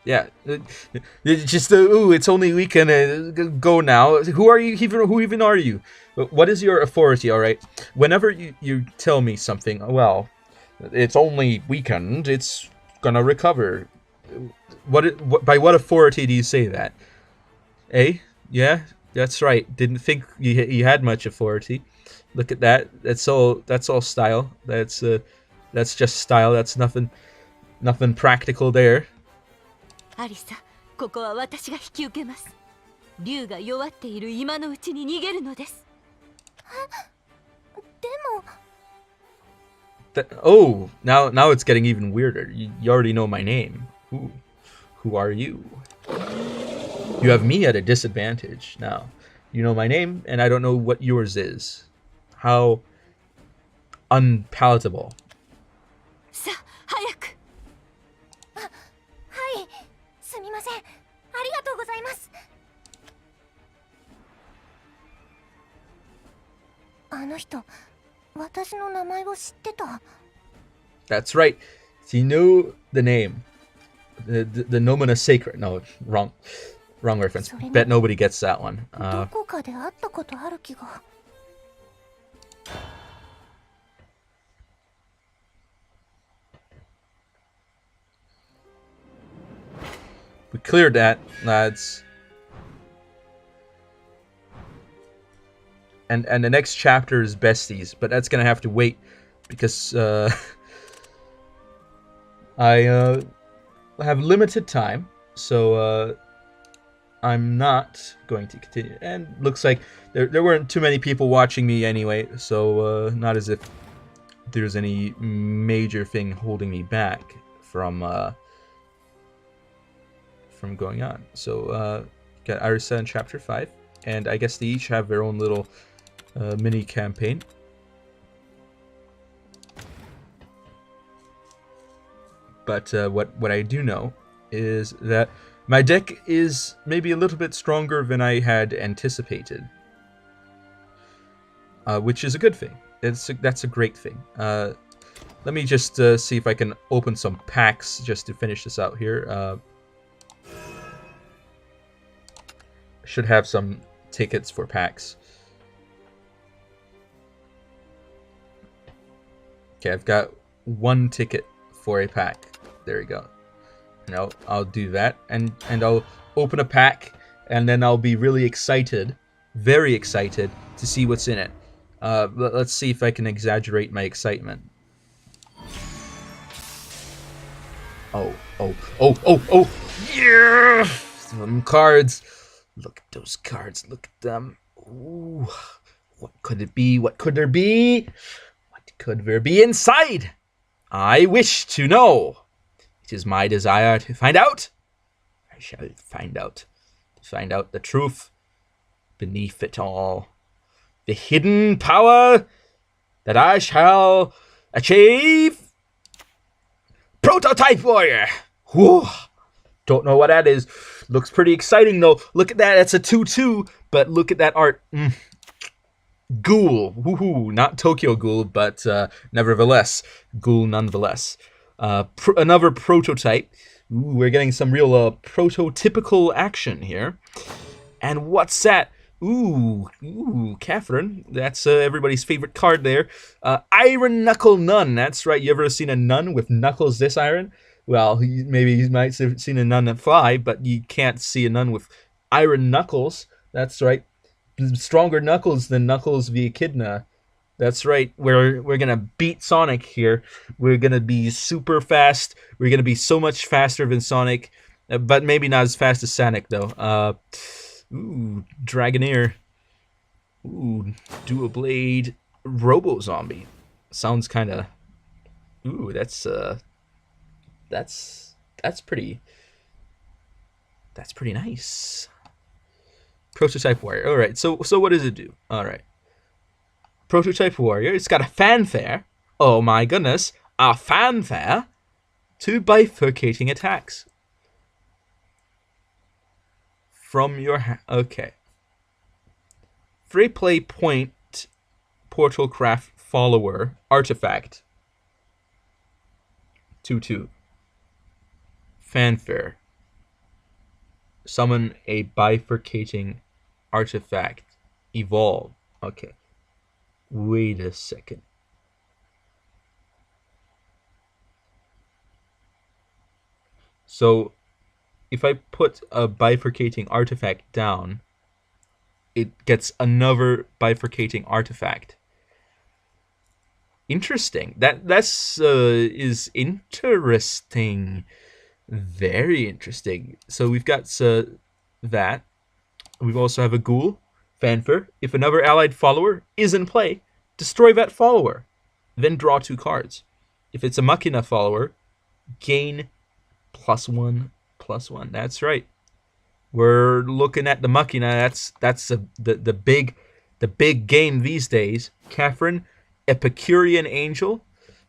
Yeah, just ooh, it's only weekend. Go now. Who are you? Who even are you? What is your authority? All right. Whenever you tell me something, well, it's only weekend. It's gonna recover. By what authority do you say that? Eh? Yeah, that's right. Didn't think you had much authority. Look at that. That's all style. That's just style. That's nothing practical there. 竜が弱っている今のうちに逃げるのです。でも Oh, now it's getting even weirder. You already know my name. Who are you? You have me at a disadvantage now. You know my name, and I don't know what yours is. How unpalatable. さあ、早く。はい、すみません。ありがとうございます。あの人、私の名前を知ってた。That's right. He knew the name. The nomen is sacred. No, wrong reference. Bet nobody gets that one. どこかで会ったことある気が。We cleared that, lads. And the next chapter is besties, but that's gonna have to wait because I have limited time, so I'm not going to continue. And looks like there weren't too many people watching me anyway, so not as if there's any major thing holding me back from going on. So got Arisa in chapter 5, and I guess they each have their own little mini campaign. But what I do know is that my deck is maybe a little bit stronger than I had anticipated, which is a good thing. That's a great thing. Let me just see if I can open some packs just to finish this out here. Should have some tickets for packs. Okay, I've got one ticket for a pack. There we go. And I'll do that, and I'll open a pack, and then I'll be really excited, very excited to see what's in it. Let's see if I can exaggerate my excitement. Oh! Yeah! Some cards. Look at those cards. Look at them. Ooh. What could it be? What could there be? What could there be inside? I wish to know. It is my desire to find out. I shall find out. To find out the truth beneath it all. The hidden power that I shall achieve. Prototype Warrior. Whew. Don't know what that is. Looks pretty exciting though. Look at that. That's a 2/2. But look at that art. Ghoul. Woohoo. Not Tokyo Ghoul, but nevertheless. Ghoul nonetheless. Another prototype. Ooh, we're getting some real prototypical action here. And what's that? Ooh, Catherine. That's everybody's favorite card there. Iron Knuckle Nun. That's right. You ever seen a nun with knuckles this iron? Well, maybe you might have seen a nun that fly, but you can't see a nun with iron knuckles. That's right. Stronger knuckles than Knuckles the Echidna. That's right. We're gonna beat Sonic here. We're gonna be super fast. We're gonna be so much faster than Sonic, but maybe not as fast as Sonic though. Ooh, Dragoneer. Ooh, Dual Blade Robo Zombie. Sounds kind of. Ooh, that's pretty. That's pretty nice. Prototype Warrior. All right. So what does it do? All right. Prototype Warrior. It's got a fanfare. Oh my goodness, a fanfare. 2 bifurcating attacks. From your okay. 3 play point Portalcraft Follower artifact. 2/2. Fanfare. Summon a bifurcating artifact. Evolve. Okay. Wait a second. So, if I put a bifurcating artifact down, it gets another bifurcating artifact. Interesting. That's is interesting. Very interesting. So we've got that. We also have a ghoul, Fanfare. If another allied follower is in play, destroy that follower. Then draw 2 cards. If it's a Machina follower, gain +1/+1. That's right. We're looking at the Machina. That's the big game these days. Catherine, Epicurean Angel.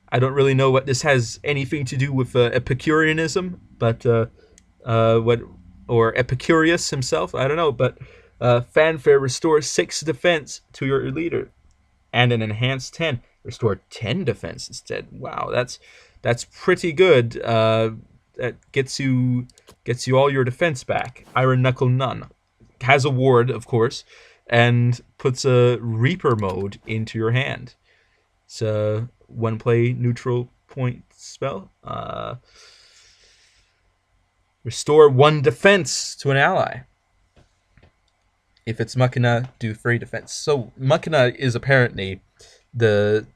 I don't really know what this has anything to do with Epicureanism, but or Epicurus himself. I don't know, but Fanfare restores 6 defense to your leader, and an enhanced 10. Restore 10 defense instead. Wow, that's pretty good. That gets you all your defense back. Iron Knuckle Nun has a ward, of course, and puts a Reaper mode into your hand. It's a 1-play neutral point spell. Restore 1 defense to an ally. If it's Machina, do 3 defense. So Machina is apparently the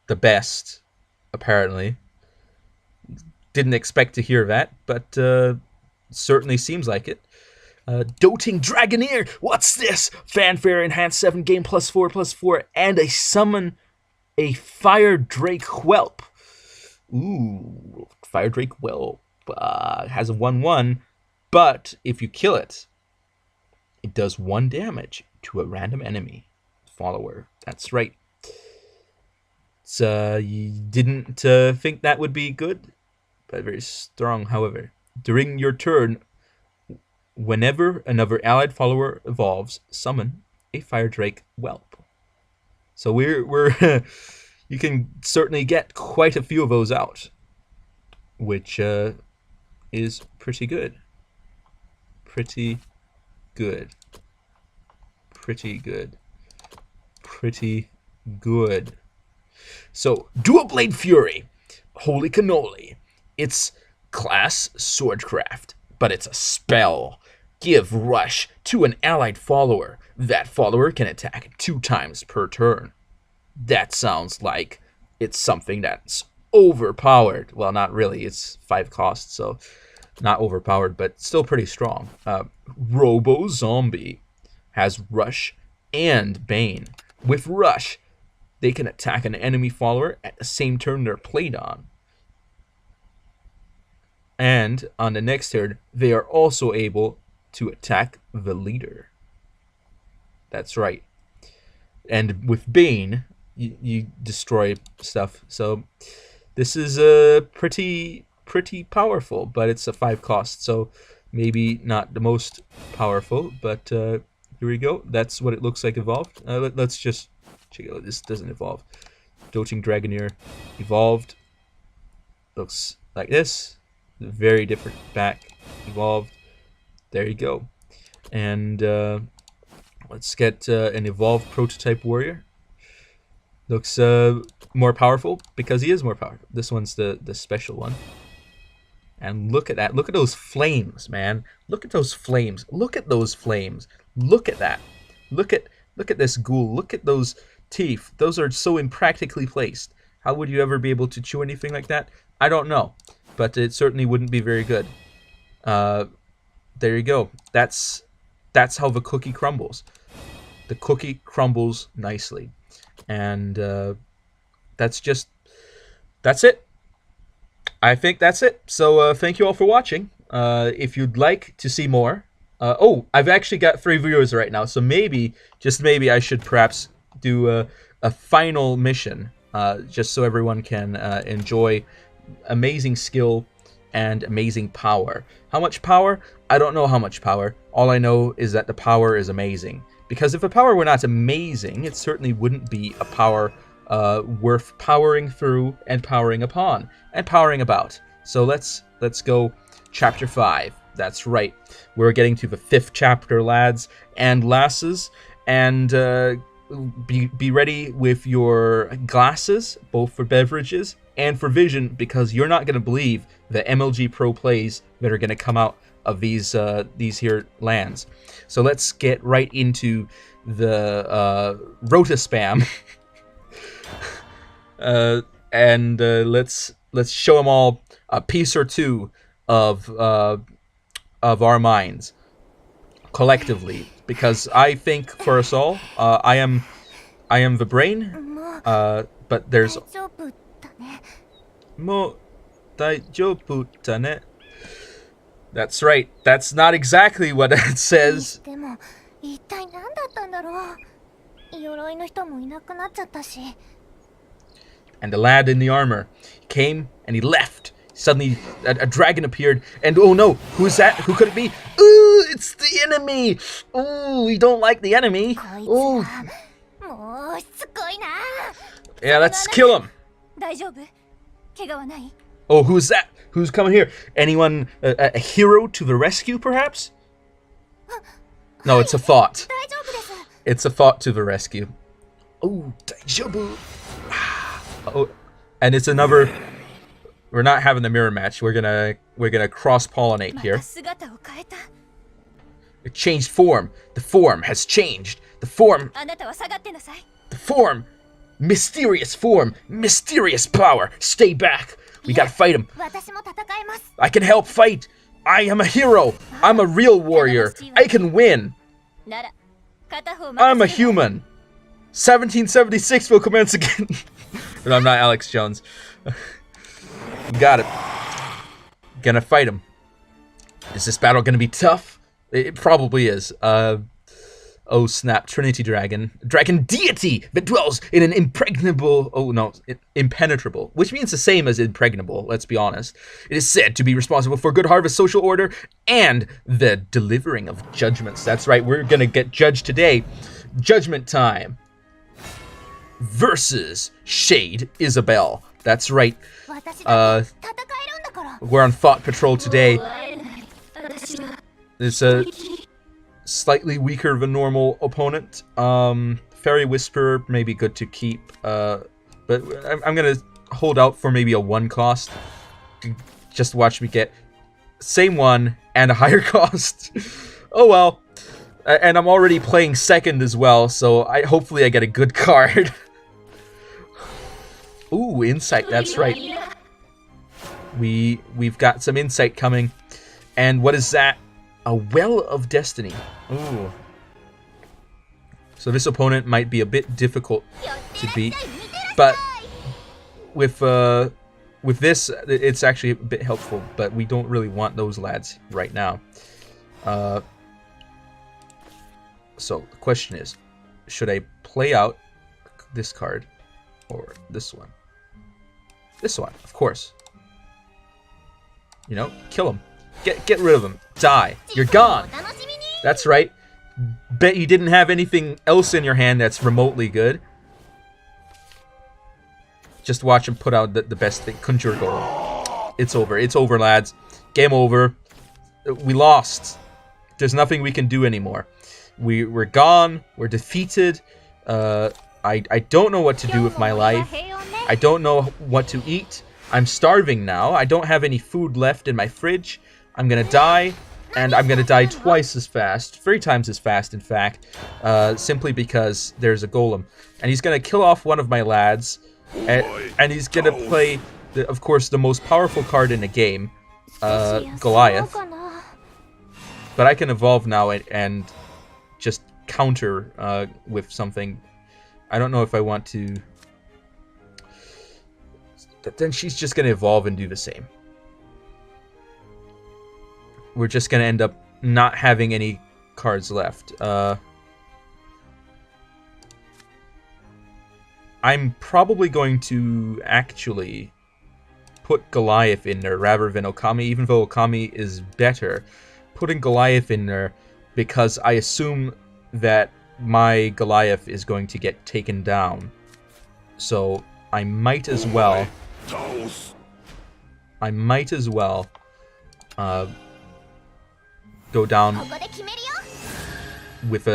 best, apparently. Didn't expect to hear that, but certainly seems like it. Doting Dragoneer, what's this? Fanfare, enhanced 7, gain +4/+4, and I summon a Fire Drake Whelp. Ooh, Fire Drake Whelp has a 1/1, but if you kill it, it does 1 damage to a random enemy follower. That's right. You didn't think that would be good, but very strong. However, during your turn, whenever another allied follower evolves, summon a Fire Drake Whelp. So we're you can certainly get quite a few of those out, which is pretty good. Pretty good. So, Dual Blade Fury. Holy cannoli. It's class Swordcraft, but it's a spell. Give Rush to an allied follower. That follower can attack 2 times per turn. That sounds like it's something that's overpowered. Well, not really. It's 5 costs, so not overpowered, but still pretty strong. Robo Zombie has Rush and Bane. With Rush, they can attack an enemy follower at the same turn they're played on. And on the next turn, they are also able to attack the leader. That's right. And with Bane, you destroy stuff. So this is pretty powerful, but it's a 5 cost, so maybe not the most powerful. But here we go. That's what it looks like evolved. Let's just check it out. This doesn't evolve. Doting Dragoneer evolved. Looks like this. Very different back. Evolved. There you go. And let's get an evolved prototype warrior. Looks more powerful because he is more powerful. This one's the special one. And look at that. Look at those flames, man. Look at those flames. Look at those flames. Look at that. Look at this ghoul. Look at those teeth. Those are so impractically placed. How would you ever be able to chew anything like that? I don't know. But it certainly wouldn't be very good. There you go. That's how the cookie crumbles. The cookie crumbles nicely. And that's it. I think that's it. So thank you all for watching. If you'd like to see more, I've actually got 3 viewers right now, so maybe, just maybe, I should perhaps do a final mission, just so everyone can enjoy amazing skill and amazing power. How much power? I don't know how much power. All I know is that the power is amazing. Because if a power were not amazing, it certainly wouldn't be a power worth powering through and powering upon and powering about. So let's go chapter 5. That's right. We're getting to the 5th chapter, lads and lasses, and be ready with your glasses, both for beverages and for vision, because you're not going to believe the MLG Pro plays that are going to come out of these here lands. So let's get right into the Rota spam. And let's show them all a piece or two of our minds. collectively, because I think for us all, I am the brain, but there's 大丈夫だね。 mo daijoubu da ne. That's right. That's not exactly what it says. でも一体何だったんだろう。鎧の人もいなくなっちゃったし。 And the lad in the armor came and he left. Suddenly, a dragon appeared, and oh no, who's that? Who could it be? Ooh, it's the enemy! Ooh, we don't like the enemy. こいつ Ooh, はもうしつこいな。 yeah, let's kill him. 大丈夫？怪我はない？ Oh, who's that? Who's coming here? Anyone, a hero to the rescue, perhaps? No, it's a thought. 大丈夫です。 It's a thought to the rescue. Oh, Daijobu. Oh, and it's another. We're not having the mirror match. We're gonna cross pollinate ま here. た姿を変えた。 It changed form. The form has changed. The form. あなたは下がってなさい。 The form. Mysterious form. Mysterious power. Stay back. We gotta fight him. 私も戦います。 I can help fight. I am a hero. I'm a real warrior. I can win. なら片方 I'm a 任せるわ。 human. 1776 will commence again. No, I'm not Alex Jones. Got it. Gonna fight him. Is this battle gonna be tough? It probably is. Oh snap, Trinity Dragon. Dragon deity that dwells in an impregnable... Oh no, impenetrable. Which means the same as impregnable, let's be honest. It is said to be responsible for good harvest, social order, and the delivering of judgments. That's right, we're gonna get judged today. Judgment time. Versus Shade Isabel. That's right. 私だって戦えるんだから。 We're on Thought Patrol today. 私は There's a slightly weaker than normal opponent. Fairy Whisperer may be good to keep, but I'm gonna hold out for maybe a 1 cost. Just watch me get same one and a higher cost. Oh well. And I'm already playing second as well, so hopefully I get a good card. Ooh, insight, that's right. We've got some insight coming. And what is that? A Well of Destiny. Ooh. So this opponent might be a bit difficult to beat, but with this, it's actually a bit helpful. But we don't really want those lads right now. So the question is, should I play out this card or this one? This one, of course. You know, kill him. Get rid of him. Die. You're gone. That's right. Bet you didn't have anything else in your hand that's remotely good. Just watch him put out the best thing. Conjure Golem. It's over. It's over, lads. Game over. We lost. There's nothing we can do anymore. We're gone. We're defeated. I don't know what to do with my life. I don't know what to eat. I'm starving now. I don't have any food left in my fridge. I'm gonna die, and I'm gonna die twice as fast. 3 times as fast, in fact. Simply because there's a golem. And he's gonna kill off one of my lads. And he's gonna play, of course, the most powerful card in the game. Goliath. But I can evolve now and just counter with something. I don't know if I want to... But then she's just going to evolve and do the same. We're just going to end up not having any cards left. I'm probably going to actually put Goliath in there rather than Okami, even though Okami is better. Putting Goliath in there because I assume that my Goliath is going to get taken down. So I might as well... go down with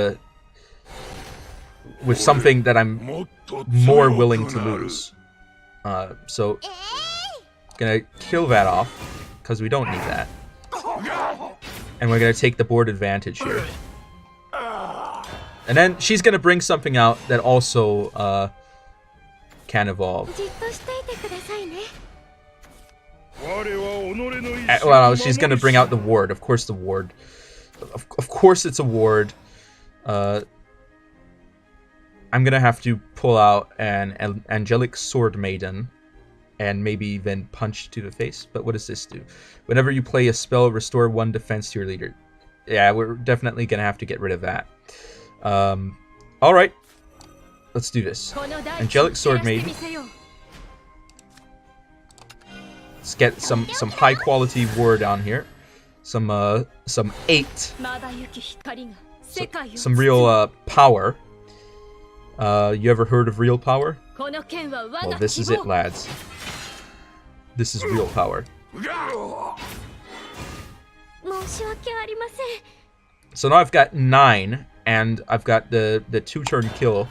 something that I'm more willing to lose. So gonna kill that off because we don't need that, and we're gonna take the board advantage here. And then she's gonna bring something out that also can evolve. Well, she's gonna bring out the ward. Of course, the ward Of course it's a ward. I'm gonna have to pull out an Angelic Sword Maiden and maybe even punch to the face. But what does this do? Whenever you play a spell, restore 1 defense to your leader. Yeah, we're definitely gonna have to get rid of that. Alright. Let's do this. Angelic Sword Maiden. Let's get some high quality ward on here. Some 8. Some real power. You ever heard of real power? Well, this is it, lads. This is real power. So now I've got 9, and I've got the 2-turn kill.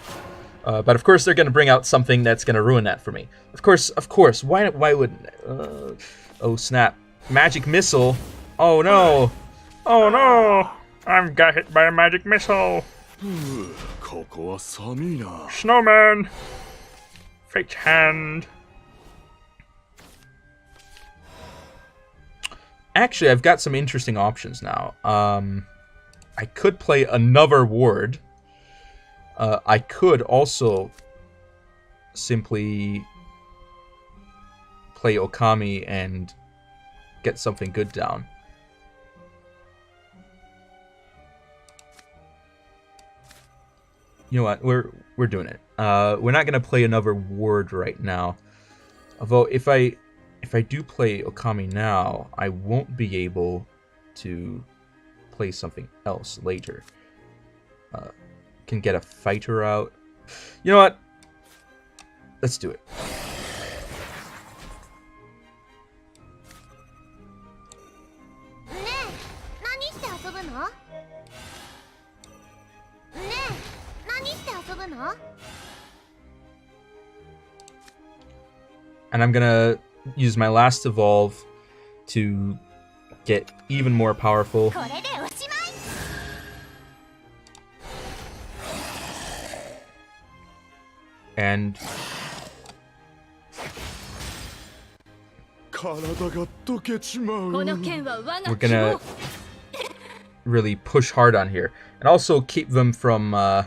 But of course they're going to bring out something that's going to ruin that for me. Of course. Why wouldn't... oh, snap. Magic Missile. Oh, no. Oh, no. I got hit by a magic missile. Snowman. Fate hand. Actually, I've got some interesting options now. I could play another ward. I could also simply play Okami and get something good down. You know what? We're doing it. We're not gonna play another ward right now. Although if I do play Okami now, I won't be able to play something else later. Can get a fighter out. You know what? Let's do it. And I'm gonna use my last evolve to get even more powerful. And we're gonna really push hard on here. And also keep them from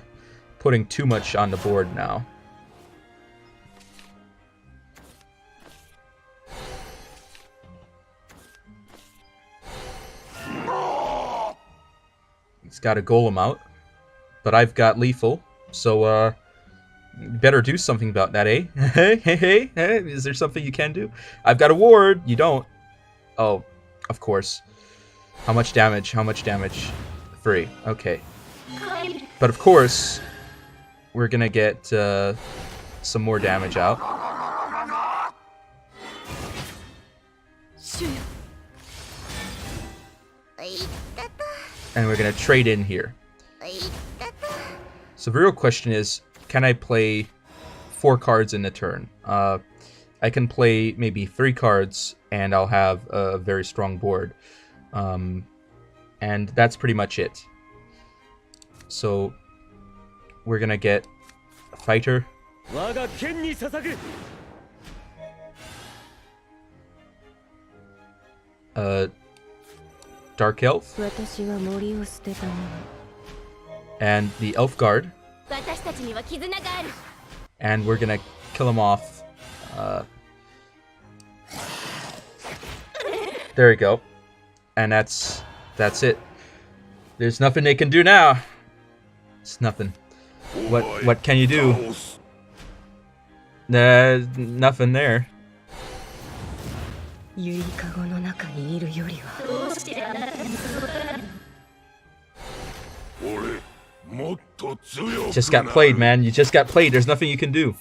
putting too much on the board now. He's got a golem out, but I've got lethal, so better do something about that, eh? Hey, is there something you can do? I've got a ward, you don't. Oh, of course. How much damage? 3, okay. But of course, we're gonna get some more damage out. And we're gonna trade in here. So the real question is, can I play 4 cards in a turn? I can play maybe 3 cards and I'll have a very strong board. And that's pretty much it. So we're gonna get a fighter. Dark Elf. And the Elf Guard. And we're gonna kill him off. There we go. And that's it. There's nothing they can do now. It's nothing. What can you do? Nothing there. Just got played, man. You just got played. There's nothing you can do.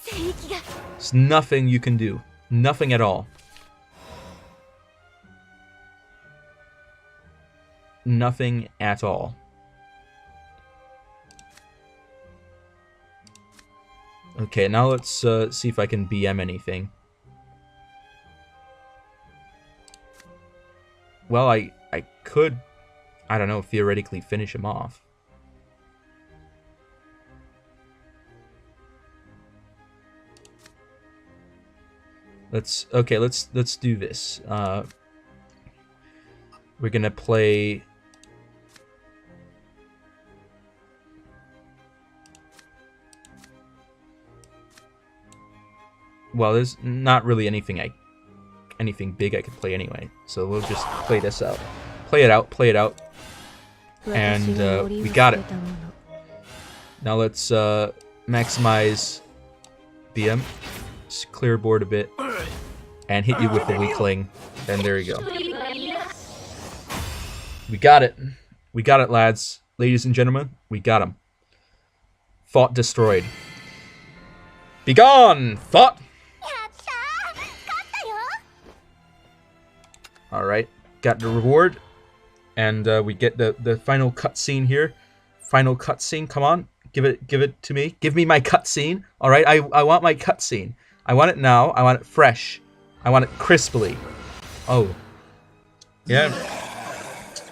There's nothing you can do. Nothing at all. Nothing at all. Okay, now let's see if I can BM anything. Well, I could, I don't know, theoretically finish him off. Let's do this. We're gonna play well, there's not really anything big I could play anyway. So we'll just play this out. Play it out. And we got it. Now let's maximize BM. Just clear board a bit. And hit you with the weakling. And there you go. We got it. We got it, lads. Ladies and gentlemen, we got him. Thought destroyed. Begone, Thought! Alright, got the reward. And we get the final cutscene here. Final cutscene, come on. Give it to me. Give me my cutscene. Alright, I want my cutscene. I want it now. I want it fresh. I want it crisply. Oh. Yeah.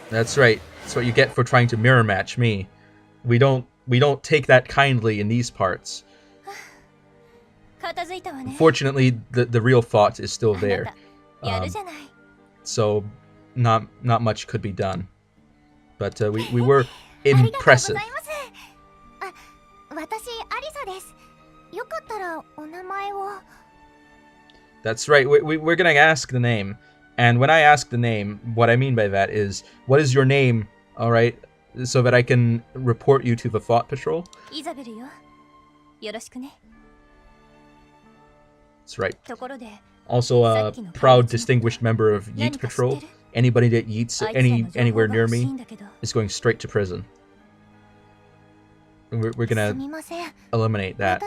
That's right. That's what you get for trying to mirror match me. We don't take that kindly in these parts. Unfortunately, the real Thought is still there. So not much could be done. But we were impressive. That's right. We're gonna ask the name. And when I ask the name, what I mean by that is, what is your name? All right, so that I can report you to the Thought Patrol. That's right. Also a proud, distinguished member of Yeet Patrol. Anybody that yeets anywhere near me is going straight to prison. We're gonna eliminate that.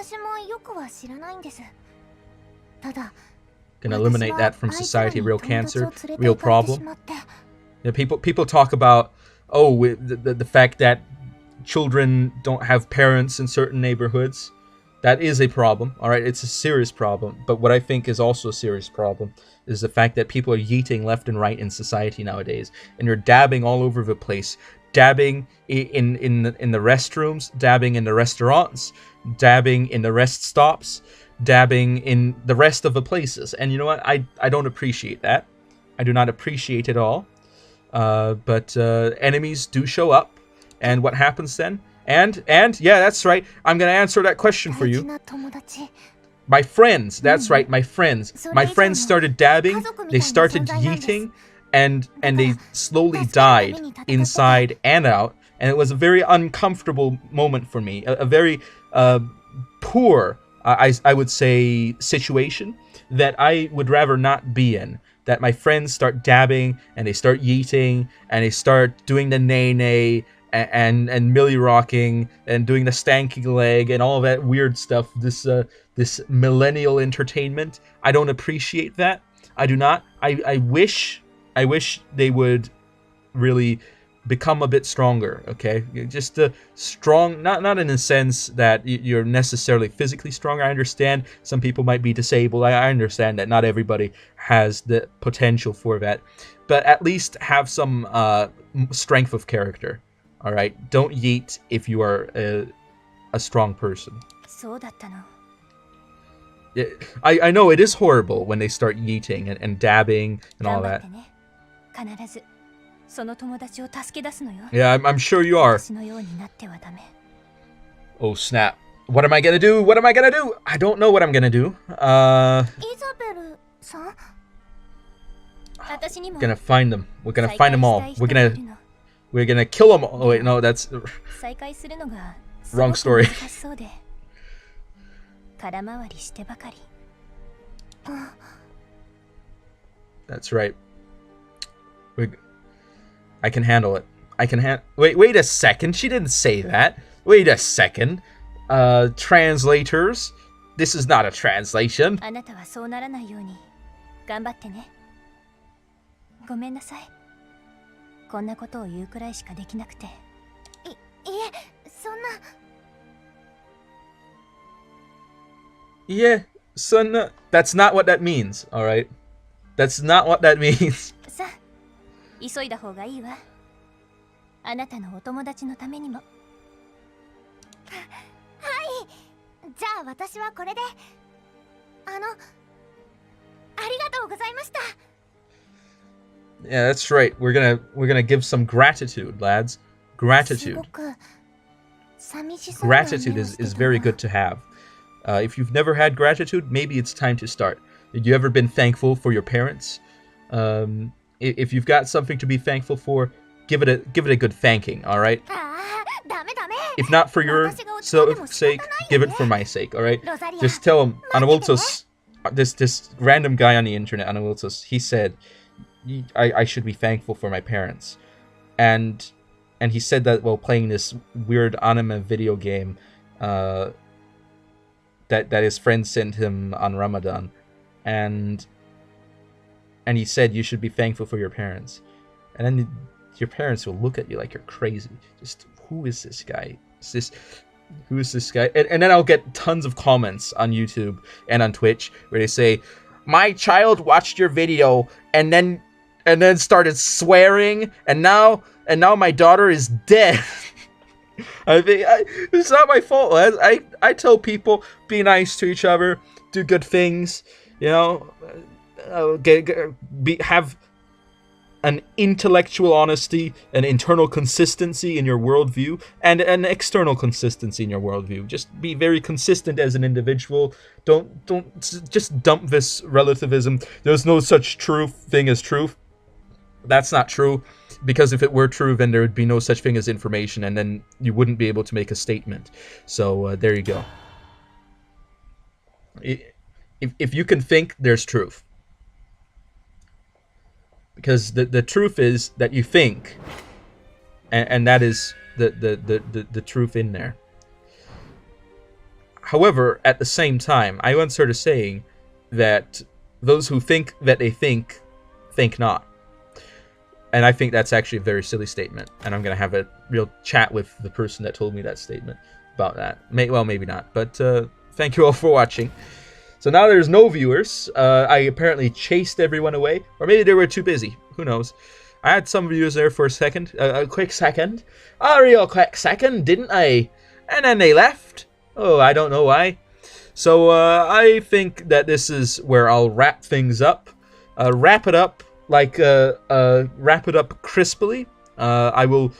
Gonna eliminate that from society. Real cancer, real problem. Yeah, people talk about, oh, the fact that children don't have parents in certain neighborhoods. That is a problem, all right? It's a serious problem. But what I think is also a serious problem is the fact that people are yeeting left and right in society nowadays, and you're dabbing all over the place, dabbing in the restrooms, dabbing in the restaurants, dabbing in the rest stops, dabbing in the rest of the places. And you know what? I don't appreciate that. I do not appreciate it all. But enemies do show up, and what happens then? And yeah, that's right. I'm gonna answer that question for you. My friends, that's right, my friends. My friends started dabbing, they started yeeting, and they slowly died inside and out. And it was a very uncomfortable moment for me. A very poor, I would say, situation that I would rather not be in. That my friends start dabbing, and they start yeeting, and they start doing the nay-nay, and millie rocking, and doing the stanky leg, and all that weird stuff. This millennial entertainment. I don't appreciate that. I do not. I wish they would really become a bit stronger. Okay, just strong. Not in a sense that you're necessarily physically strong. I understand some people might be disabled. I understand that not everybody has the potential for that, but at least have some strength of character. All right, don't yeet if you are a strong person. I know it is horrible when they start yeeting and dabbing and all that. Yeah, I'm sure you are. Oh snap. What am I gonna do? What am I gonna do? I don't know what I'm gonna do. Gonna find them. We're gonna find them all. We're gonna kill them all. Oh wait, no, that's wrong story. That's right. I can handle it. Wait a second. She didn't say that. Wait a second. Translators. This is not a translation. Yeah, son. That's not what that means, alright? That's not what that means. Yeah, that's right. We're gonna give some gratitude, lads. Gratitude. Gratitude is very good to have. If you've never had gratitude, maybe it's time to start. Have you ever been thankful for your parents? If you've got something to be thankful for, give it a good thanking. All right. ダメダメ If not for your sake, give it for my sake. All right. Just tell him, Anavultus, this random guy on the internet, Anavultus, he said, I should be thankful for my parents, and he said that while playing this weird anime video game, that his friend sent him on Ramadan, and he said you should be thankful for your parents, and then your parents will look at you like you're crazy. Just, who is this guy? Who is this guy? And then I'll get tons of comments on YouTube and on Twitch where they say, my child watched your video and then started swearing, and now my daughter is dead. I think it's not my fault. I tell people, be nice to each other, do good things, you know, have an intellectual honesty, an internal consistency in your worldview, and an external consistency in your worldview. Just be very consistent as an individual. Don't just dump this relativism. There's no such thing as truth. That's not true, because if it were true, then there would be no such thing as information, and then you wouldn't be able to make a statement. So there you go. If you can think, there's truth. Because the truth is that you think, and that is the truth in there. However, at the same time, I once heard a saying that those who think that they think not. And I think that's actually a very silly statement. And I'm going to have a real chat with the person that told me that statement about that. Well, maybe not. But thank you all for watching. So now there's no viewers. I apparently chased everyone away. Or maybe they were too busy. Who knows? I had some viewers there for a second. A quick second. A real quick second, didn't I? And then they left. Oh, I don't know why. So I think that this is where I'll wrap things up. Wrap it up wrap it up crisply. I will,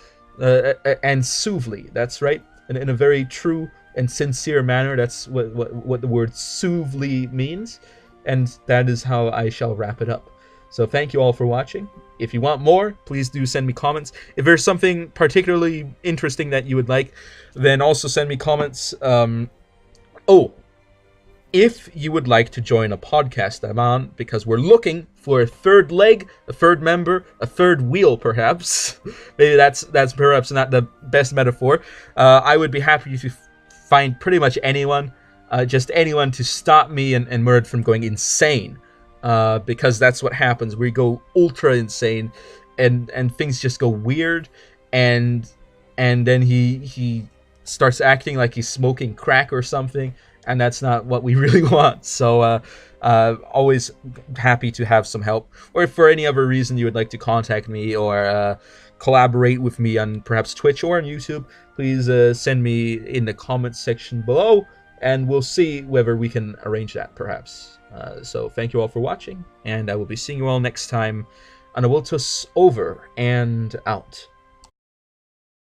and soothly. That's right. In a very true and sincere manner. That's what the word soothly means. And that is how I shall wrap it up. So thank you all for watching. If you want more, please do send me comments. If there's something particularly interesting that you would like, then also send me comments. If you would like to join a podcast I'm on, because we're looking for a third leg, a third member, a third wheel, perhaps. Maybe that's perhaps not the best metaphor. I would be happy to find pretty much anyone, just anyone to stop me and Murd from going insane. Because that's what happens. We go ultra insane, and things just go weird, and then he starts acting like he's smoking crack or something. And that's not what we really want. So always happy to have some help. Or if for any other reason you would like to contact me or collaborate with me on perhaps Twitch or on YouTube, please send me in the comments section below. And we'll see whether we can arrange that perhaps. So thank you all for watching. And I will be seeing you all next time. Anavultus over and out.